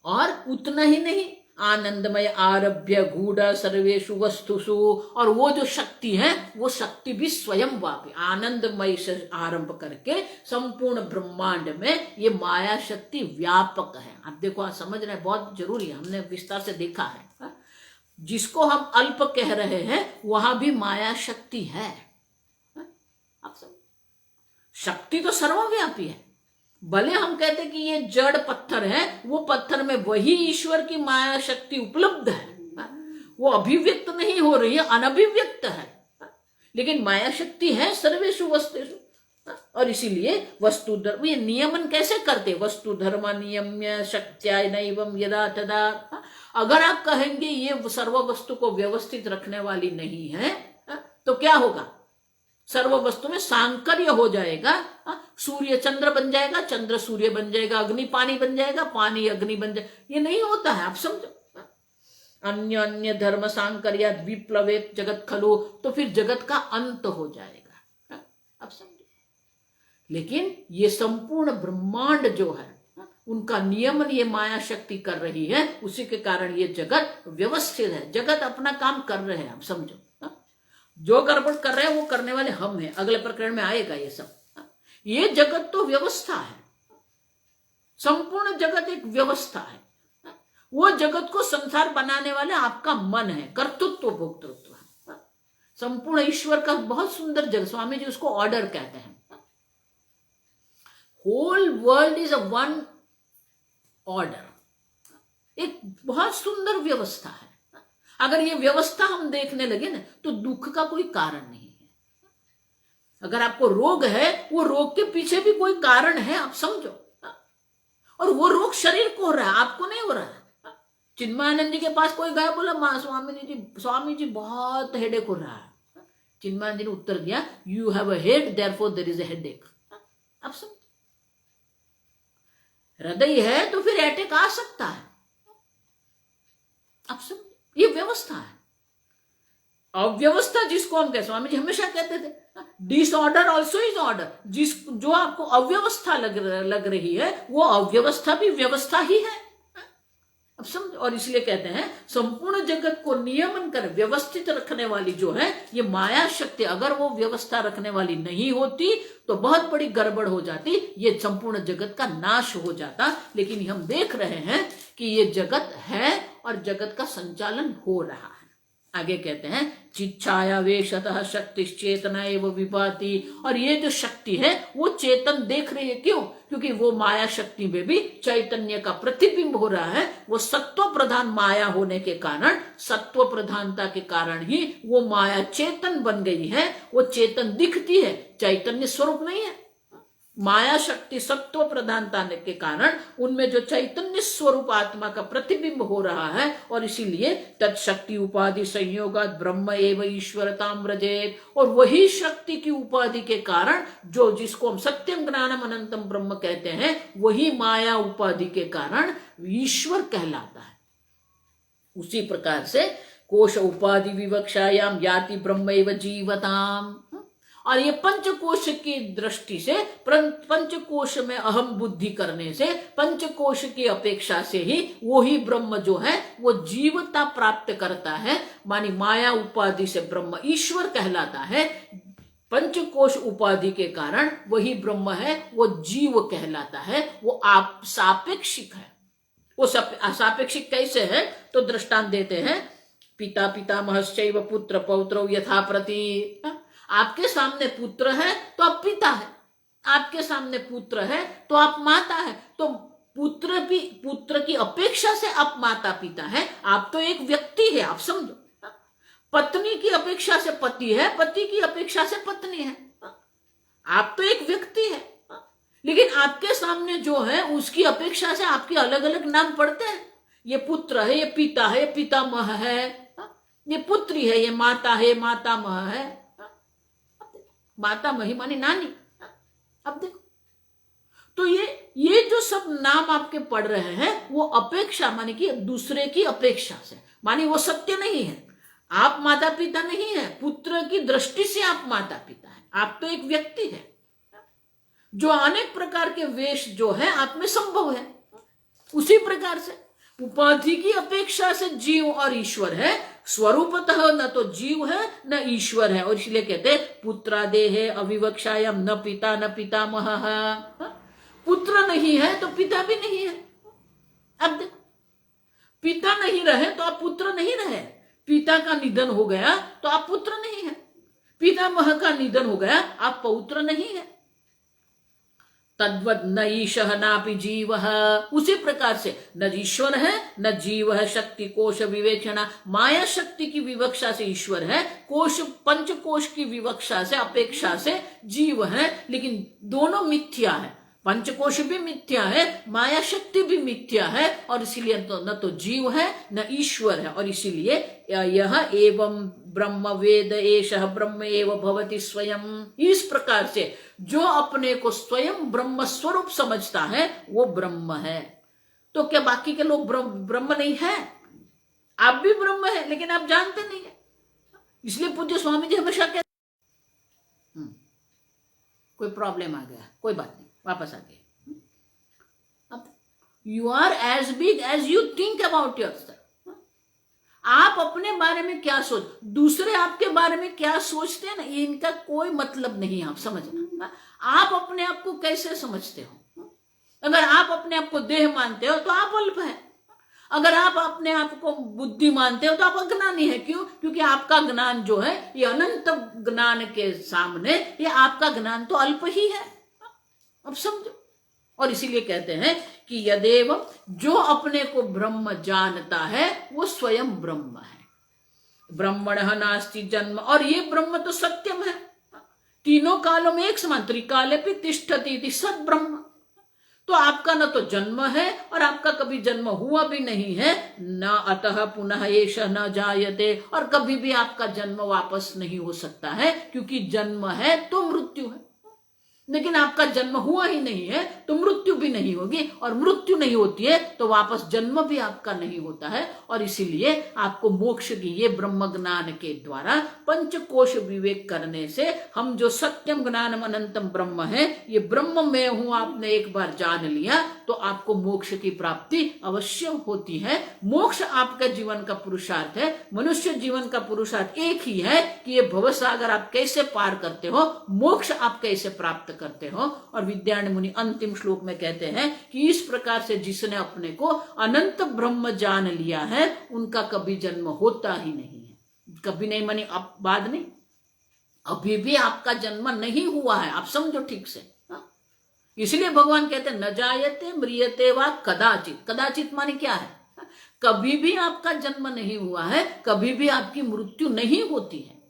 और उतना ही नहीं, आनंदमय आरभ्य गूढ़ सर्वेषु वस्तुषु, और वो जो शक्ति है वो शक्ति भी स्वयं व्यापी, आनंदमय से आरंभ करके संपूर्ण ब्रह्मांड में ये माया शक्ति व्यापक है। आप देखो, आप समझ रहे हैं, बहुत जरूरी है, हमने विस्तार से देखा है। जिसको हम अल्प कह रहे हैं वहां भी माया शक्ति है। आप समझ, शक्ति तो सर्वव्यापी है। भले हम कहते कि ये जड़ पत्थर है, वो पत्थर में वही ईश्वर की माया शक्ति उपलब्ध है, वो अभिव्यक्त नहीं हो रही है, अनभिव्यक्त है, लेकिन माया शक्ति है सर्वेषु वस्तुषु। और इसीलिए वस्तु धर्म, ये नियमन कैसे करते, वस्तु धर्म नियम्य शक्त्या नैवं यदा तदा। अगर आप कहेंगे ये सर्व वस्तु को व्यवस्थित रखने वाली नहीं है, तो क्या होगा, सर्व वस्तु में सांकर्य हो जाएगा। सूर्य चंद्र बन जाएगा, चंद्र सूर्य बन जाएगा, अग्नि पानी बन जाएगा, पानी अग्नि बन जाएगा, ये नहीं होता है, आप समझो। अन्य अन्य धर्म सांकर्य विप्लवेत जगत खलु, तो फिर जगत का अंत हो जाएगा, आप समझो। लेकिन ये संपूर्ण ब्रह्मांड जो है उनका नियमन ये माया शक्ति कर रही है, उसी के कारण ये जगत व्यवस्थित है, जगत अपना काम कर रहे हैं, आप समझो। जो गड़बड़ कर रहे हैं वो करने वाले हम हैं, अगले प्रकरण में आएगा ये सब। ये जगत तो व्यवस्था है, संपूर्ण जगत एक व्यवस्था है। वो जगत को संसार बनाने वाले आपका मन है, कर्तृत्व भोक्तृत्व है। संपूर्ण ईश्वर का बहुत सुंदर जगत, स्वामी जी उसको ऑर्डर कहते हैं। Whole world is a one order, एक बहुत सुंदर व्यवस्था है। अगर ये व्यवस्था हम देखने लगे ना तो दुख का कोई कारण नहीं है। अगर आपको रोग है, वो रोग के पीछे भी कोई कारण है, आप समझो। और वो रोग शरीर को हो रहा है, आपको नहीं हो रहा है। चिन्मयानंद जी के पास कोई गया, बोला मां स्वामी जी बहुत हेडेक हो रहा है। चिन्मयानंद जी ने उत्तर दिया, you have a head therefore there is a headache. आप समझो, हृदय है तो फिर अटैक आ सकता है, आप समझो। ये व्यवस्था है। अव्यवस्था जिसको हम कहते, स्वामी जी हमेशा कहते थे, डिसऑर्डर ऑल्सो इज ऑर्डर। जो आपको अव्यवस्था लग रही है, वो अव्यवस्था भी व्यवस्था ही है, अब समझ। और इसलिए कहते हैं संपूर्ण जगत को नियमन कर व्यवस्थित रखने वाली जो है ये माया शक्ति, अगर वो व्यवस्था रखने वाली नहीं होती तो बहुत बड़ी गड़बड़ हो जाती, ये संपूर्ण जगत का नाश हो जाता। लेकिन हम देख रहे हैं कि ये जगत है और जगत का संचालन हो रहा है। आगे कहते हैं चिच्छाया वेशतः शक्ति चेतना एवं विभाति। और ये जो शक्ति है वो चेतन देख रही है, क्यों? क्योंकि वो माया शक्ति में भी चैतन्य का प्रतिबिंब हो रहा है। वो सत्व प्रधान माया होने के कारण, सत्व प्रधानता के कारण ही वो माया चेतन बन गई है। वो चेतन दिखती है, चैतन्य स्वरूप नहीं है। माया शक्ति सत्व प्रधानता के कारण उनमें जो चैतन्य स्वरूप आत्मा का प्रतिबिंब हो रहा है, और इसीलिए तत्शक्ति उपाधि संयोगात ब्रह्म एवं ईश्वरताम व्रजेत। और वही शक्ति की उपाधि के कारण जो जिसको हम सत्यम ज्ञानम अनंतम ब्रह्म कहते हैं, वही माया उपाधि के कारण ईश्वर कहलाता है। उसी प्रकार से कोश उपाधि विवक्षायाम याति ब्रह्म एवं जीवताम। और ये पंचकोश की दृष्टि से, पंचकोश में अहम बुद्धि करने से, पंचकोश की अपेक्षा से ही वही ब्रह्म जो है वो जीवता प्राप्त करता है। मानी माया उपाधि से ब्रह्म ईश्वर कहलाता है, पंचकोश उपाधि के कारण वही ब्रह्म है वो जीव कहलाता है। वो आप सापेक्षिक है। वो सापेक्षिक कैसे है? तो दृष्टांत देते हैं, पिता पितामहश्चैव पुत्र पौत्रो यथा प्रति। आपके सामने पुत्र है तो आप पिता है, आपके सामने पुत्र है तो आप माता है। तो पुत्र की अपेक्षा से आप माता पिता है। आप तो एक व्यक्ति है, आप समझो। पत्नी की अपेक्षा से पति है, पति की अपेक्षा से पत्नी है। आप तो एक व्यक्ति है, लेकिन आपके सामने जो है उसकी अपेक्षा से आपके अलग अलग नाम पड़ते हैं। ये पुत्र है, ये पिता है, ये पितामह है। ये पुत्री है, ये माता है, मातामह है। मातामही मानी नानी। अब देखो, तो ये जो सब नाम आपके पढ़ रहे हैं वो अपेक्षा माने कि दूसरे की अपेक्षा से, माने वो सत्य नहीं है। आप माता पिता नहीं है, पुत्र की दृष्टि से आप माता पिता है। आप तो एक व्यक्ति है जो अनेक प्रकार के वेश जो है आप में संभव है। उसी प्रकार से उपाधि की अपेक्षा से जीव और ईश्वर है, स्वरूपतः न तो जीव है न ईश्वर है। और इसलिए कहते हैं पुत्रादेहे अविवक्षायाम न पिता न पितामहः। पुत्र नहीं है तो पिता भी नहीं है। अब देखो, पिता नहीं रहे तो आप पुत्र नहीं रहे। पिता का निधन हो गया तो आप पुत्र नहीं है। पितामह का निधन हो गया आप पौत्र नहीं है। तद्वद न ईशः नापि जीवः। उसी प्रकार से न ईश्वर है न जीव है। शक्ति कोश विवेचना, माया शक्ति की विवक्षा से ईश्वर है, कोश पंच कोश की विवक्षा से अपेक्षा से जीव है, लेकिन दोनों मिथ्या है। पंचकोश भी मिथ्या है, माया शक्ति भी मिथ्या है, और इसीलिए न तो जीव है न ईश्वर है। और इसीलिए यह एवं ब्रह्म वेद एषः ब्रह्म एव भवति स्वयं। इस प्रकार से जो अपने को स्वयं ब्रह्म स्वरूप समझता है वो ब्रह्म है। तो क्या बाकी के लोग ब्रह्म नहीं है? आप भी ब्रह्म है, लेकिन आप जानते नहीं है। इसलिए पूज्य स्वामी जी हमेशा कहते कोई प्रॉब्लम आ गया, कोई बात नहीं, वापस आ गए। अब you are as big as you think about yourself. आप अपने बारे में क्या सोच, दूसरे आपके बारे में क्या सोचते हैं ना, ये इनका कोई मतलब नहीं है। आप समझना, आप अपने आप को कैसे समझते हो। अगर आप अपने आप को देह मानते हो तो आप अल्प है। अगर आप अपने आप को बुद्धि मानते हो तो आप अज्ञानी है। क्यों? क्योंकि आपका ज्ञान जो है ये अनंत ज्ञान के सामने ये आपका ज्ञान तो अल्प ही है। अब समझो। और इसीलिए कहते हैं कि यदेव, जो अपने को ब्रह्म जानता है वो स्वयं ब्रह्म है। ब्रह्मणः नास्ति जन्म, और ये ब्रह्म तो सत्यम है, तीनों कालों में एक समान। त्रिकालेपि तिष्ठति इति सद ब्रह्म। तो आपका न तो जन्म है और आपका कभी जन्म हुआ भी नहीं है, न अतः पुनः एष न जायते, और कभी भी आपका जन्म वापस नहीं हो सकता है, क्योंकि जन्म है तो मृत्यु है। लेकिन आपका जन्म हुआ ही नहीं है तो मृत्यु भी नहीं होगी, और मृत्यु नहीं होती है तो वापस जन्म भी आपका नहीं होता है। और इसीलिए आपको मोक्ष की ये ब्रह्म ज्ञान के द्वारा पंचकोश विवेक करने से हम जो सत्यम ज्ञानम अनंतम ब्रह्म है, ये ब्रह्म मैं हूं, आपने एक बार जान लिया तो आपको मोक्ष की प्राप्ति अवश्य होती है। मोक्ष आपका जीवन का पुरुषार्थ है। मनुष्य जीवन का पुरुषार्थ एक ही है कि ये भवसागर आप कैसे पार करते हो, मोक्ष आप कैसे प्राप्त करते हो। और विद्यारण्य मुनि अंतिम श्लोक में कहते हैं कि इस प्रकार से जिसने अपने को अनंत ब्रह्म जान लिया है उनका कभी जन्म होता ही नहीं है। कभी नहीं मानी अब बाद नहीं, अभी भी आपका जन्म नहीं हुआ है। आप समझो ठीक से। इसलिए भगवान कहते हैं न जायते म्रियते वा कदाचित। कदाचित माने क्या है? कभी भी आपका जन्म नहीं हुआ है, कभी भी आपकी मृत्यु नहीं होती है।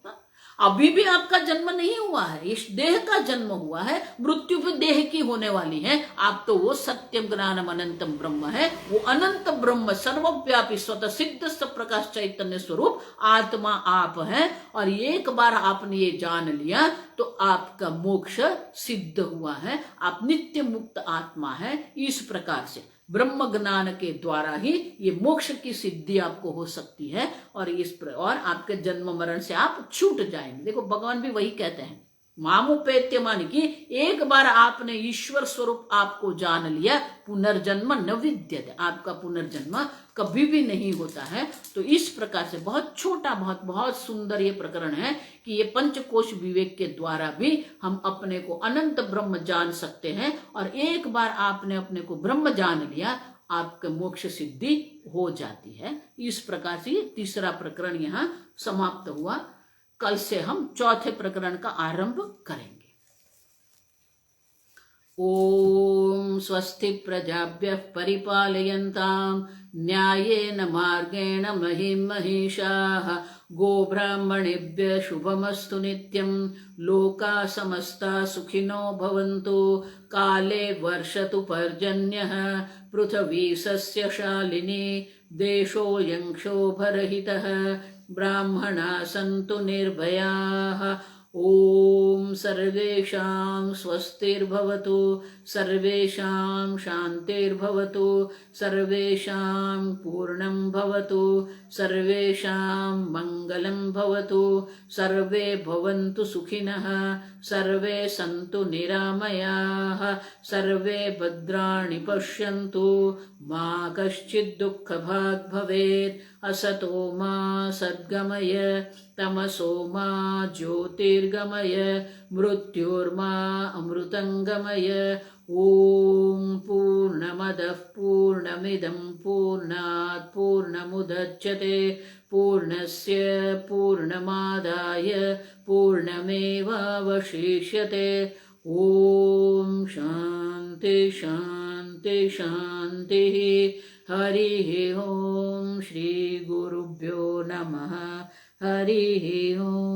अभी भी आपका जन्म नहीं हुआ है, इस देह का जन्म हुआ है, मृत्यु भी देह की होने वाली है। आप तो वो सत्यम ज्ञानम अनंतम ब्रह्म है, वो अनंत ब्रह्म सर्वव्यापी स्वतः सिद्ध प्रकाश चैतन्य स्वरूप आत्मा आप है। और एक बार आपने ये जान लिया तो आपका मोक्ष सिद्ध हुआ है, आप नित्य मुक्त आत्मा है। इस प्रकार से ब्रह्म ज्ञान के द्वारा ही ये मोक्ष की सिद्धि आपको हो सकती है, और आपके जन्म मरण से आप छूट जाएंगे। देखो भगवान भी वही कहते हैं, मामुपेत्य मान की एक बार आपने ईश्वर स्वरूप आपको जान लिया, पुनर्जन्म न विद्यते, आपका पुनर्जन्म कभी भी नहीं होता है। तो इस प्रकार से बहुत छोटा बहुत सुंदर ये प्रकरण है कि ये पंचकोश विवेक के द्वारा भी हम अपने को अनंत ब्रह्म जान सकते हैं। और एक बार आपने अपने को ब्रह्म जान लिया, आपके मोक्ष सिद्धि हो जाती है। इस प्रकार से तीसरा प्रकरण यहाँ समाप्त हुआ। कल से हम चौथे प्रकरण का आरंभ करेंगे। ओम स्वस्ति प्रजाभ्यः परिपालयन्तां न्यायेन मार्गेण महिं महिषाः। गोब्राह्मणेभ्यः शुभमस्तु नित्यं। लोकाः समस्ताः सुखिनो भवन्तु। काले वर्षतु पर्जन्यः। पृथिवी सस्यशालिनी। देशोऽयं क्षोभरहितः। ब्राह्मणाः सन्तु निर्भयाः। ॐ सर्वेषां स्वस्तिर्भवतु, सर्वेषां शान्तिर्भवतु, सर्वेषां पूर्णं भवतु, सर्वेषां मङ्गलं भवतु, सर्वे भवन्तु सुखिनः, सर्वे सन्तु निरामयाः, सर्वे भद्राणि पश्यन्तु, मा कश्चित् दुःखभाग् भवेत्। असतो मा सद्गमय, तमसो मा ज्योतिर्गमय, मृत्योर्मा अमृतङ्गमय। ॐ पूर्णमदः पूर्णमिदं पूर्णात् पूर्णमुदच्यते, पूर्णस्य पूर्णमादाय पूर्णमेवावशिष्यते। ॐ शान्ति शान्ति शान्तिः। हरिः ॐ। श्रीगुरुभ्यो नमः। हरिः ॐ।